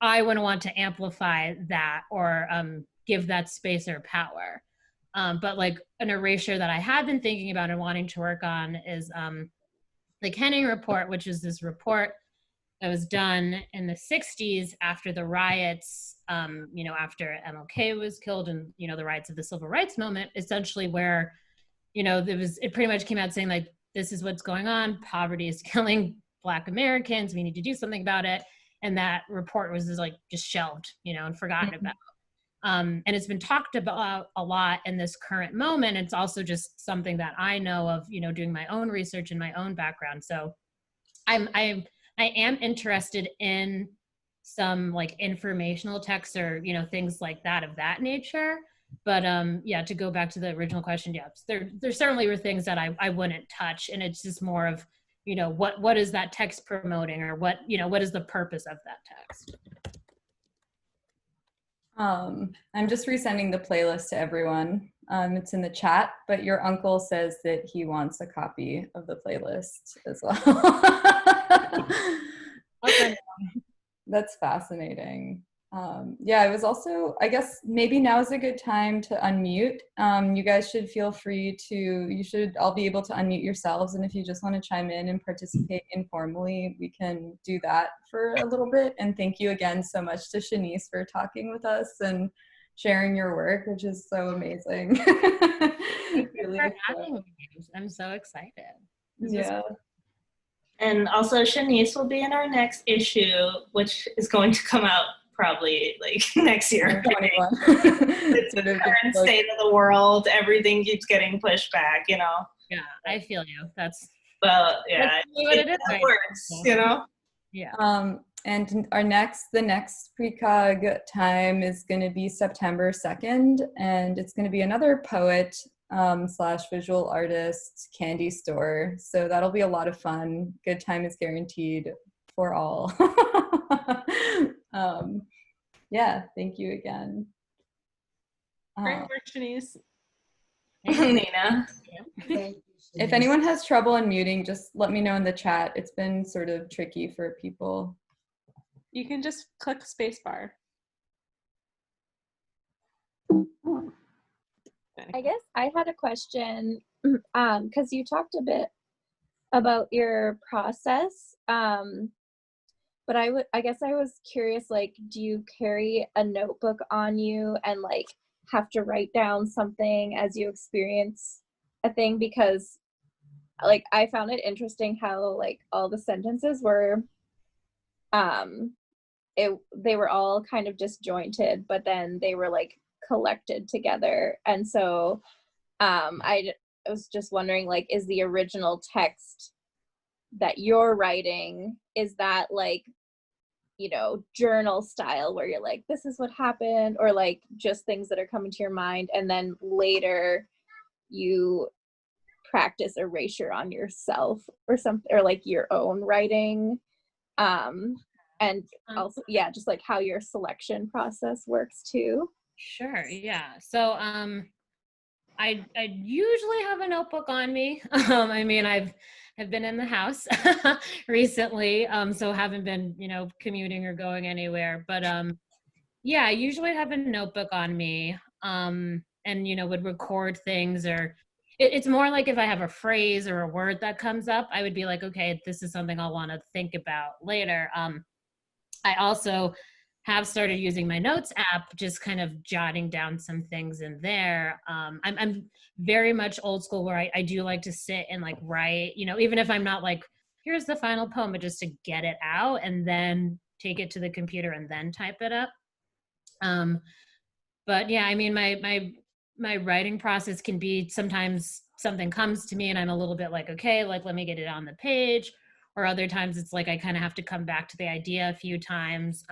amplify that or give that space or power. But like an erasure that I have been thinking about and wanting to work on is the Kenning report, which is this report that was done in the 60s after the riots, after MLK was killed and, the riots of the civil rights movement, essentially where, it pretty much came out saying like, this is what's going on. Poverty is killing Black Americans. We need to do something about it. And that report was just shelved, and forgotten about. And it's been talked about a lot in this current moment. It's also just something that I know of, doing my own research and my own background. So I am interested in some like informational texts or, things like that of that nature. But yeah, to go back to the original question, yeah, there certainly were things that I wouldn't touch. And it's just more of, what is that text promoting, or what is the purpose of that text? I'm just resending the playlist to everyone. It's in the chat, but your uncle says that he wants a copy of the playlist as well. Okay. That's fascinating. Yeah, it was also, I guess maybe now is a good time to unmute. You guys should feel free to, you should all be able to unmute yourselves. And if you just want to chime in and participate informally, we can do that for a little bit. And thank you again so much to Chanice for talking with us and sharing your work, which is so amazing. Thank you Really for having me. I'm so excited. Yeah. And also Chanice will be in our next issue, which is going to come out probably like next year. It's the current state of the world. Everything keeps getting pushed back, Yeah, I feel you. But yeah, that's what it is. It works, Yeah. And the next Precog time is going to be September 2nd, and it's going to be another poet / visual artist candy store. So that'll be a lot of fun. Good time is guaranteed for all. Yeah, thank you again. Great work, Chanice. Nina. If anyone has trouble unmuting, just let me know in the chat. It's been sort of tricky for people. You can just click spacebar. I guess I had a question because you talked a bit about your process. But I guess I was curious, like, do you carry a notebook on you and like have to write down something as you experience a thing? Because like I found it interesting how like all the sentences were um they were all kind of disjointed, but then they were like collected together. And so I was just wondering, like, is the original text that you're writing, is that like, you know, journal style where you're like, this is what happened, or like just things that are coming to your mind, and then later you practice erasure on yourself or something, or like your own writing? And also, yeah, just like how your selection process works too. Sure, yeah. So I usually have a notebook on me. I mean, I've been in the house recently, so haven't been, you know, commuting or going anywhere. But yeah, I usually have a notebook on me, and you know, would record things, or it's more like if I have a phrase or a word that comes up, I would be like, okay, this is something I'll want to think about later. I also have started using my notes app, just kind of jotting down some things in there. I'm very much old school where I do like to sit and like write, you know, even if I'm not like, here's the final poem, but just to get it out and then take it to the computer and then type it up. But yeah, I mean, my writing process can be, sometimes something comes to me and I'm a little bit like, okay, like let me get it on the page. Or other times it's like I kind of have to come back to the idea a few times.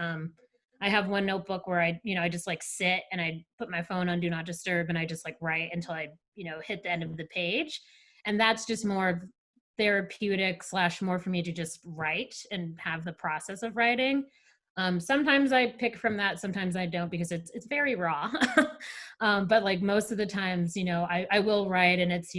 I have one notebook where I just like sit and I put my phone on do not disturb and I just like write until I, hit the end of the page. And that's just more therapeutic / more for me to just write and have the process of writing. Sometimes I pick from that, sometimes I don't, because it's very raw. But like most of the times, I will write and it's,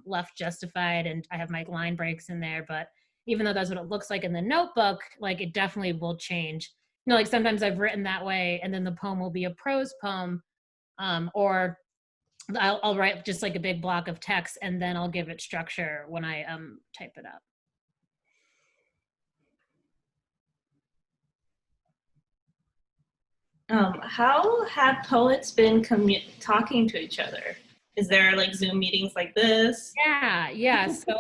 left justified and I have my line breaks in there. But even though that's what it looks like in the notebook, like it definitely will change. Like sometimes I've written that way and then the poem will be a prose poem, or I'll write just like a big block of text and then I'll give it structure when I type it up. How have poets been talking to each other? Is there like Zoom meetings like this? Yeah. So,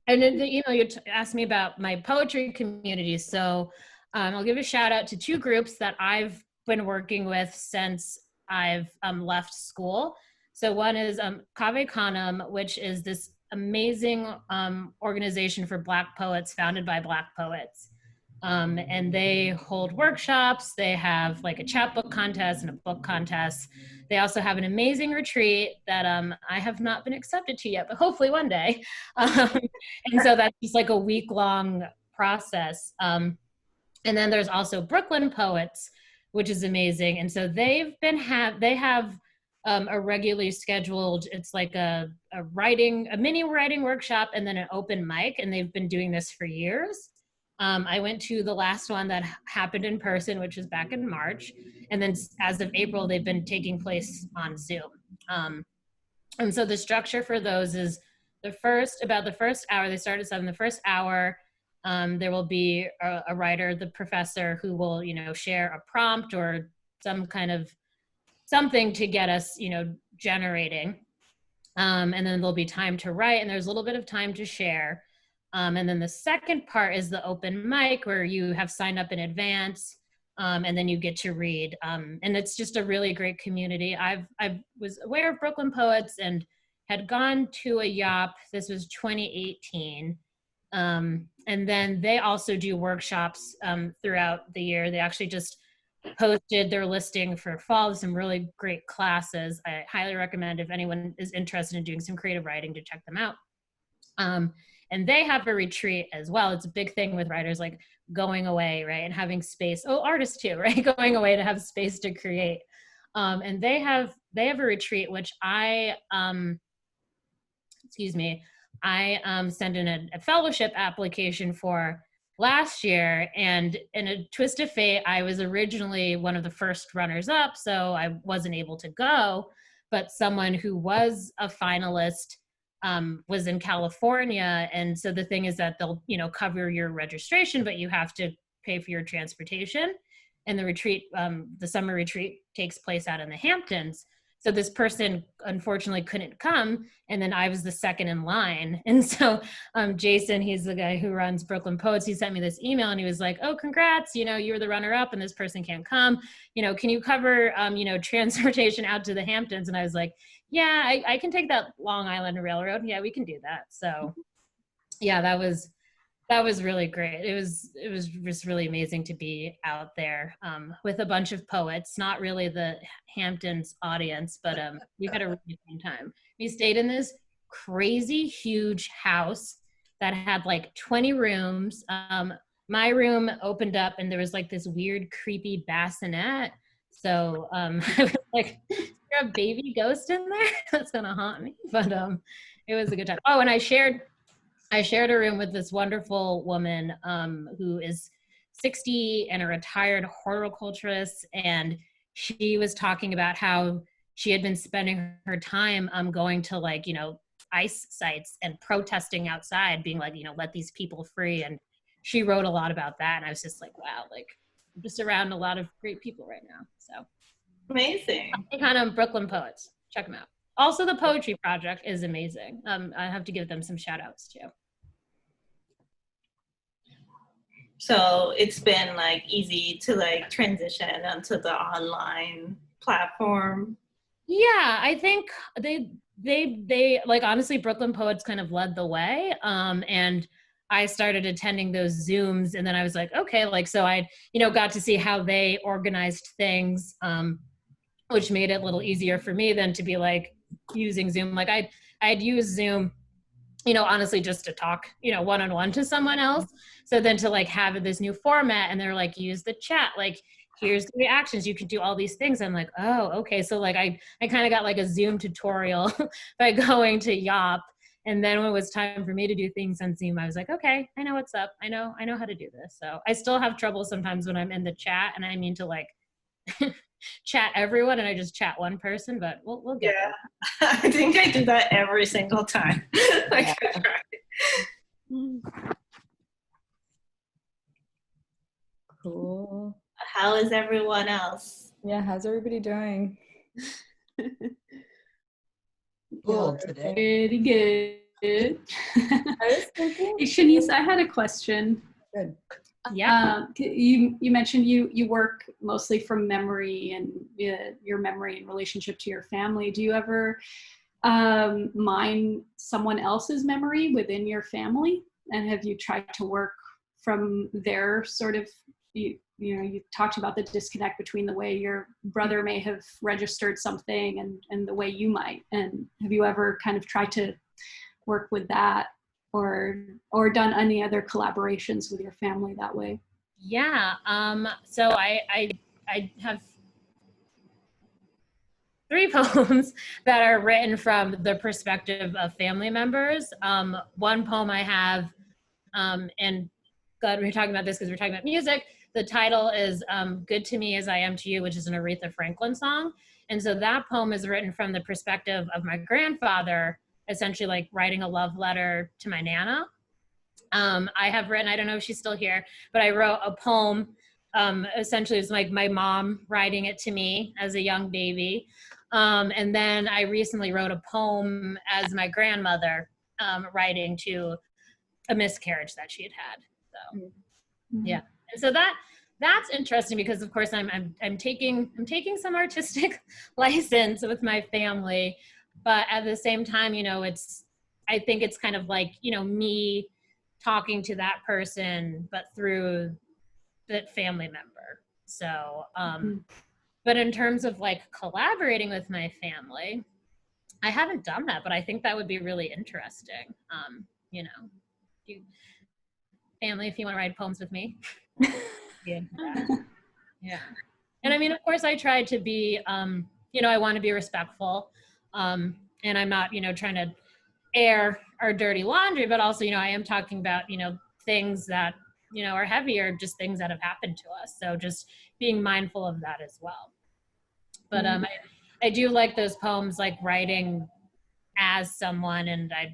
and then, you asked me about my poetry community. So I'll give a shout out to two groups that I've been working with since I've left school. So one is Cave Canem, which is this amazing organization for Black poets founded by Black poets. And they hold workshops. They have like a chapbook contest and a book contest. They also have an amazing retreat that I have not been accepted to yet, but hopefully one day. And so that's just like a week-long process. And then there's also Brooklyn Poets, which is amazing. And so they have a regularly scheduled, it's like a mini writing workshop and then an open mic. And they've been doing this for years. I went to the last one that happened in person, which was back in March. And then as of April, they've been taking place on Zoom. And so the structure for those is about the first hour, they start at 7, the first hour, there will be a writer, the professor, who will, share a prompt or some kind of something to get us, generating. And then there'll be time to write and there's a little bit of time to share. And then the second part is the open mic where you have signed up in advance, and then you get to read. And it's just a really great community. I was aware of Brooklyn Poets and had gone to a YOP. This was 2018. And then they also do workshops throughout the year. They actually just posted their listing for fall, some really great classes. I highly recommend, if anyone is interested in doing some creative writing, to check them out. And they have a retreat as well. It's a big thing with writers, like going away, right? And having space. Oh, artists too, right? Going away to have space to create. And they have a retreat, which I sent in a fellowship application for last year. And in a twist of fate, I was originally one of the first runners up, so I wasn't able to go. But someone who was a finalist was in California. And so the thing is that they'll, you know, cover your registration, but you have to pay for your transportation. And the retreat, the summer retreat takes place out in the Hamptons. So this person unfortunately couldn't come, and then I was the second in line. And so Jason, he's the guy who runs Brooklyn Poets, he sent me this email and he was like, oh, congrats, you know, you're the runner up and this person can't come. You know, can you cover, you know, transportation out to the Hamptons? And I was like, yeah, I can take that Long Island Railroad. Yeah, we can do that. So yeah, that was really great. It was just really amazing to be out there with a bunch of poets, not really the Hamptons audience, but we had a really fun time. We stayed in this crazy huge house that had like 20 rooms. My room opened up and there was like this weird creepy bassinet. So I was like, is there a baby ghost in there that's gonna haunt me? But it was a good time. Oh, and I shared a room with this wonderful woman who is 60 and a retired horticulturist. And she was talking about how she had been spending her time going to like, you know, ICE sites and protesting outside, being like, you know, let these people free. And she wrote a lot about that. And I was just like, wow, like I'm just around a lot of great people right now. So Amazing. kind of Brooklyn Poets. Check them out. Also, the Poetry Project is amazing. I have to give them some shout outs too. So it's been like easy to like transition onto the online platform. Yeah, I think they like honestly Brooklyn Poets kind of led the way. And I started attending those Zooms and then I was like, okay, like so I, you know, got to see how they organized things, which made it a little easier for me than to be like using Zoom. Like I'd use Zoom, you know, honestly just to talk, you know, one-on-one to someone else. So then to like have this new format and they're like, use the chat, like here's the reactions, you can do all these things. I'm like, oh, okay. So like I kind of got like a Zoom tutorial by going to Yop. And then when it was time for me to do things on Zoom, I was like, okay, I know what's up. I know how to do this. So I still have trouble sometimes when I'm in the chat and I mean to like chat everyone and I just chat one person, but we'll get there. I think I do that every single time. Like, I try. Cool. How is everyone else? Yeah, how's everybody doing? Cool today. Pretty good. I was thinking. Hey, Chanice, I had a question. Good. Yeah. You mentioned you work mostly from memory and your memory in relationship to your family. Do you ever mine someone else's memory within your family? And have you tried to work from their sort of, you know, you talked about the disconnect between the way your brother may have registered something and the way you might. And have you ever kind of tried to work with that or done any other collaborations with your family that way? Yeah. So I have 3 poems that are written from the perspective of family members. One poem I have, and glad we're talking about this because we're talking about music. The title is Good to Me as I Am to You, which is an Aretha Franklin song. And so that poem is written from the perspective of my grandfather, essentially like writing a love letter to my Nana. I have written, I don't know if she's still here, but I wrote a poem. Essentially, it's like my mom writing it to me as a young baby. And then I recently wrote a poem as my grandmother writing to a miscarriage that she had had. So, yeah. And so that's interesting because, of course, I'm taking some artistic license with my family, but at the same time, you know, I think it's kind of like, you know, me talking to that person, but through that family member. So, but in terms of like collaborating with my family, I haven't done that, but I think that would be really interesting. You know, family, if you want to write poems with me. Yeah. And I mean, of course, I try to be, you know, I want to be respectful. And I'm not, you know, trying to air our dirty laundry, but also, you know, I am talking about, you know, things that, you know, are heavier, just things that have happened to us. So just being mindful of that as well. But I do like those poems, like writing as someone, and I,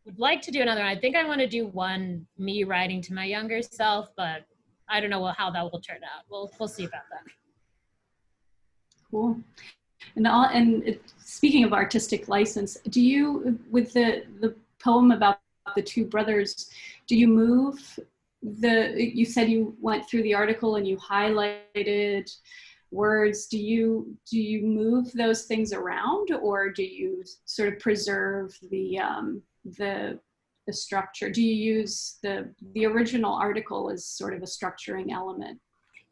would like to do another one. I think I want to do one me writing to my younger self, but I don't know how that will turn out. We'll see about that. Cool. And speaking of artistic license, do you, with the poem about the two brothers, do you move you said you went through the article and you highlighted words. Do you move those things around, or do you sort of preserve the structure? Do you use the original article as sort of a structuring element?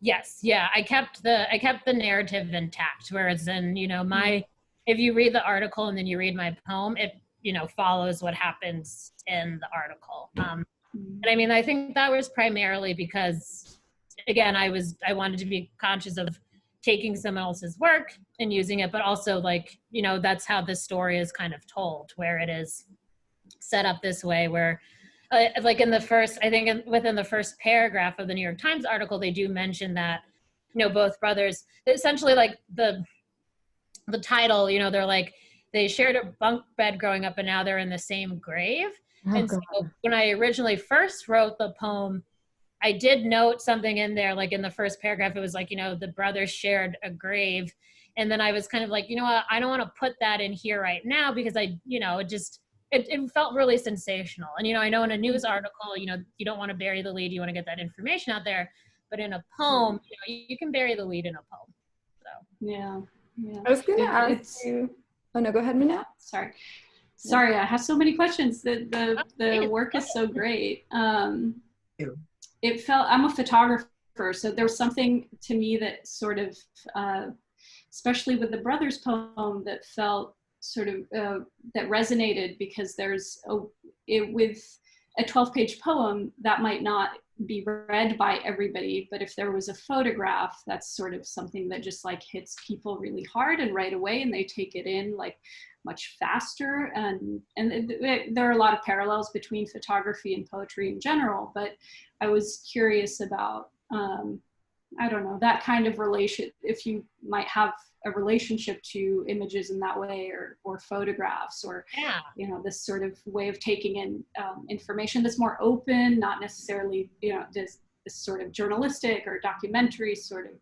Yes, yeah, I kept the narrative intact, whereas in, if you read the article and then you read my poem, it, follows what happens in the article. And I mean, I think that was primarily because, again, I wanted to be conscious of taking someone else's work and using it, but also like, that's how this story is kind of told, where it is set up this way, where like in the first, I think within the first paragraph of the New York Times article, they do mention that, both brothers, essentially like the title, they're like, they shared a bunk bed growing up and now they're in the same grave. Oh, and God. So when I originally first wrote the poem, I did note something in there, like in the first paragraph, it was like, the brothers shared a grave. And then I was kind of like, what, I don't want to put that in here right now because it felt really sensational. And, I know in a news article, you don't want to bury the lead, you want to get that information out there. But in a poem, you can bury the lead in a poem. So Yeah. I was going to ask you. Oh, no, go ahead, Manal. Sorry, I have so many questions. The work is so great. It felt, I'm a photographer, so there was something to me that sort of, especially with the brothers poem, that felt sort of, that resonated, because with a 12-page poem, that might not be read by everybody, but if there was a photograph, that's sort of something that just like hits people really hard and right away, and they take it in like much faster. And there are a lot of parallels between photography and poetry in general, but I was curious about, I don't know, that kind of relation, if you might have a relationship to images in that way, or photographs, or, this sort of way of taking in information that's more open, not necessarily, this sort of journalistic or documentary sort of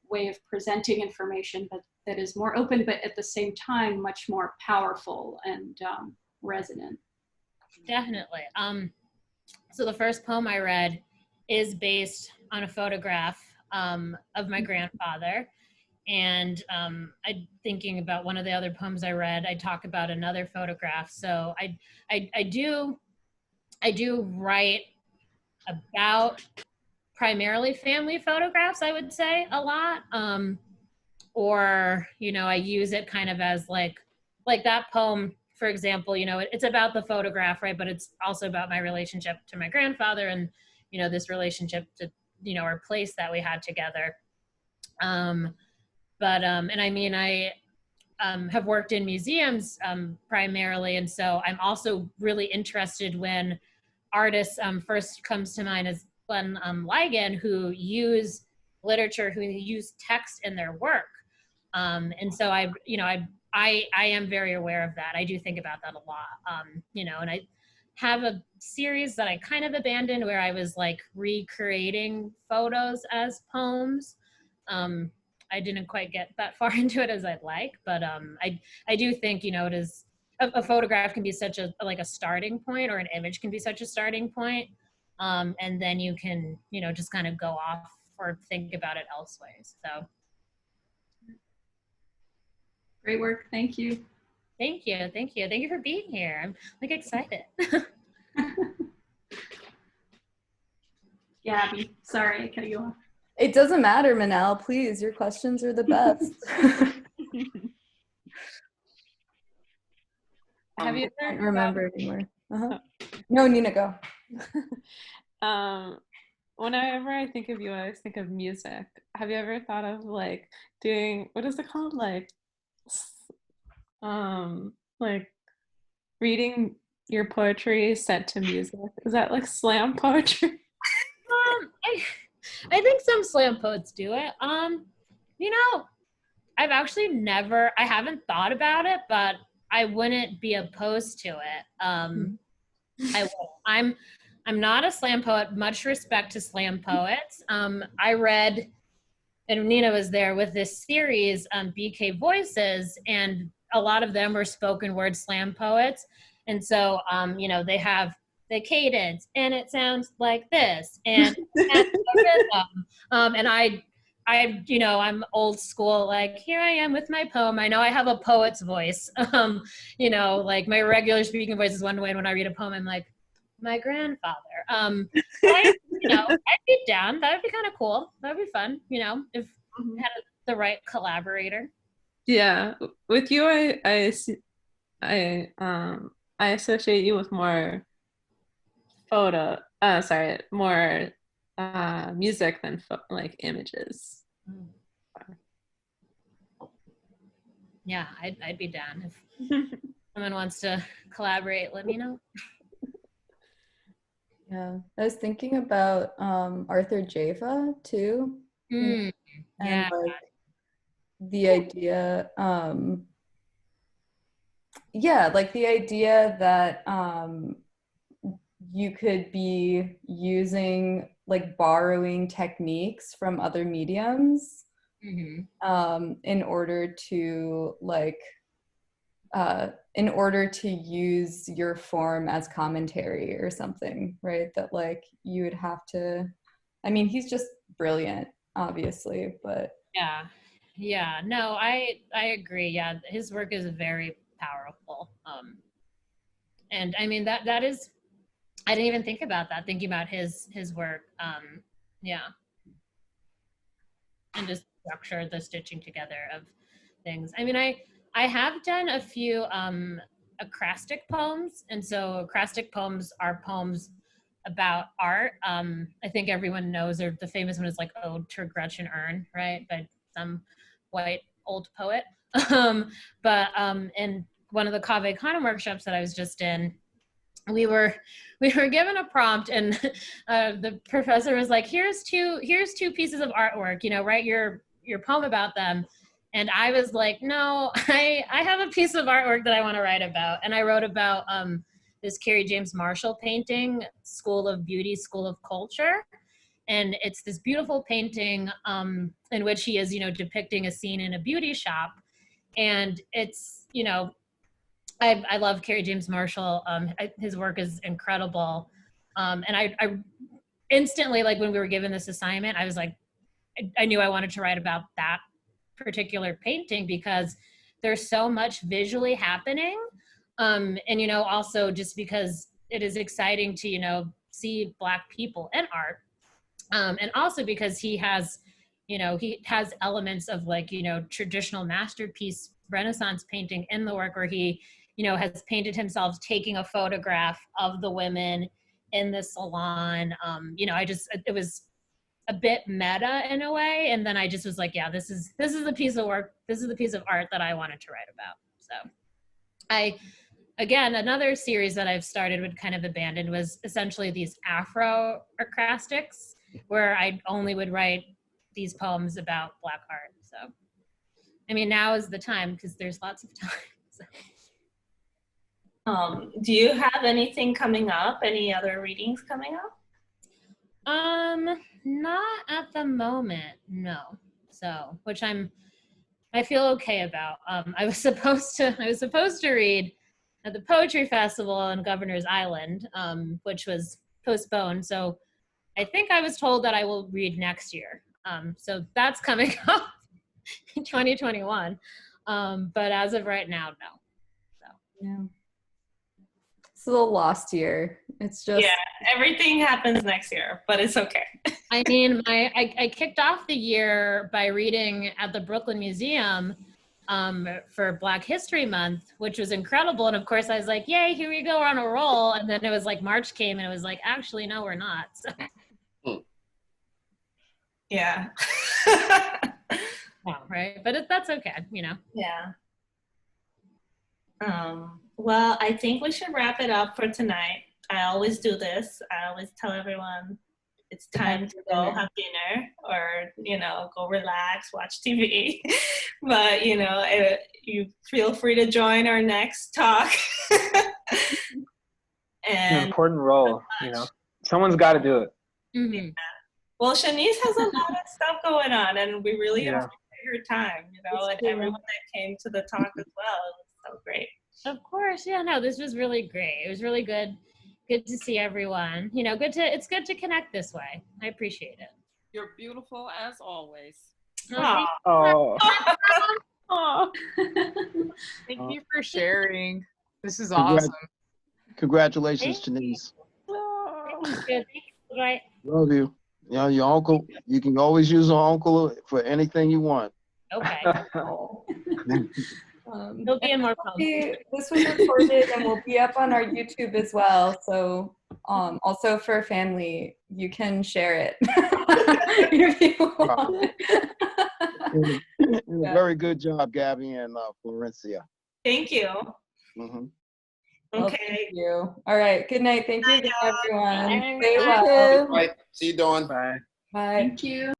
way of presenting information, but that is more open, but at the same time, much more powerful and resonant. Definitely. So the first poem I read is based on a photograph of my grandfather. And I'm thinking about one of the other poems I read, I talk about another photograph. So I do write about primarily family photographs, I would say, a lot. Or, I use it kind of as like that poem, for example, it's about the photograph, right? But it's also about my relationship to my grandfather and, this relationship to, our place that we had together. And I mean, I have worked in museums primarily. And so I'm also really interested when artists, first comes to mind as Glenn Ligon, who use literature, who use text in their work. And so I am very aware of that. I do think about that a lot, and I have a series that I kind of abandoned where I was like recreating photos as poems. I didn't quite get that far into it as I'd like, but I do think, it is, a photograph can be such a starting point, or an image can be such a starting point. And then you can, just kind of go off or think about it elsewhere. So. Great work. Thank you. Thank you. Thank you. Thank you for being here. I'm like excited. Gabby, sorry, I cut you off. It doesn't matter, Manal. Please, your questions are the best. Have you I ever can't remember anymore. No, Nina, go. Whenever I think of you, I always think of music. Have you ever thought of like doing, what is it called? Like reading your poetry set to music? Is that like slam poetry? I think some slam poets do it. I've actually I haven't thought about it, but I wouldn't be opposed to it. I'm not a slam poet. Much respect to slam poets. I read, and Nina was there with this series, BK Voices, and a lot of them were spoken word slam poets. And so, you know, they have the cadence, and it sounds like this, and the rhythm. And you know, I'm old school, like, here I am with my poem. I know I have a poet's voice. You know, like my regular speaking voice is one way, and when I read a poem, I'm like, my grandfather. You know, I'd be down. That would be kind of cool. That would be fun, you know, if I had the right collaborator. Yeah, with you, I associate you with more more music than like images. Yeah, I'd be down. If someone wants to collaborate, let me know. Yeah, I was thinking about Arthur Java too. Yeah. And like the idea, yeah, like the idea that you could be using, like, borrowing techniques from other mediums in order to in order to use your form as commentary or something, right? That like you would have to, I mean, he's just brilliant, obviously, but yeah, no, I agree. Yeah, his work is very powerful. And I mean that is, I didn't even think about that, thinking about his work. Yeah. And just structure, the stitching together of things. I mean, I have done a few acrostic poems, and so acrostic poems are poems about art. I think everyone knows, or the famous one is like Ode to Gretchen Ern, right, by some white old poet. But in one of the Cave Canem workshops that I was just in, we were given a prompt, and the professor was like, here's two pieces of artwork, you know, write your poem about them. And I was like, no, I have a piece of artwork that I want to write about. And I wrote about this Carrie James Marshall painting, School of Beauty, School of Culture. And it's this beautiful painting in which he is, you know, depicting a scene in a beauty shop. And it's, you know, I love Carrie James Marshall. His work is incredible. And I instantly, like when we were given this assignment, I was like, I knew I wanted to write about that particular painting because there's so much visually happening. And, you know, also just because it is exciting to, you know, see Black people in art. And also because he has elements of, like, you know, traditional masterpiece Renaissance painting in the work, where he, you know, has painted himself taking a photograph of the women in the salon. You know, it was a bit meta in a way. And then I just was like, yeah, this is the piece of work. This is the piece of art that I wanted to write about. So again, another series that I've started but kind of abandoned was essentially these Afro acrostics, where I only would write these poems about Black art. So, I mean, now is the time because there's lots of time. So. Do you have anything coming up? Any other readings coming up? Not at the moment, no. So, which I feel okay about. I was supposed to read at the Poetry Festival on Governor's Island, which was postponed. So I think I was told that I will read next year. So that's coming up in 2021. But as of right now, no. So. yeah, it's a little lost year. It's just, yeah, everything happens next year, but it's okay. I mean, I kicked off the year by reading at the Brooklyn Museum for Black History Month, which was incredible. And of course I was like, yay, here we go, we're on a roll. And then it was like March came and it was like, actually, no, we're not. So. Yeah. Yeah, right. But that's okay, you know. Yeah. Well, I think we should wrap it up for tonight. I always do this. I always tell everyone it's time to go have dinner or, you know, go relax, watch TV. But, you know, you feel free to join our next talk. An And important role, you know. Someone's got to do it. Mm-hmm. well, Chanice has a lot of stuff going on, and we really Yeah. appreciate her time, you know, and everyone that came to the talk as well. It was so great. Of course, yeah. No, this was really great. It was really good. Good to see everyone. You know, it's good to connect this way. I appreciate it. You're beautiful as always. Oh, Oh, Oh. Thank you for sharing. This is Congrat- awesome. Congratulations, Thank you. Chanice. thank you. Right. Love you. You know, your uncle, you can always use an uncle for anything you want. Okay. He'll be in more films. This was recorded and will be up on our YouTube as well. So also for family, you can share it if you want. And a very good job, Gabby and Florencia. Thank you. Mhm. Well, Okay. thank you. All right. Good night. Thank you, everyone. Thank Stay you. well. Right. See you, Dawn. bye. Bye. Thank you.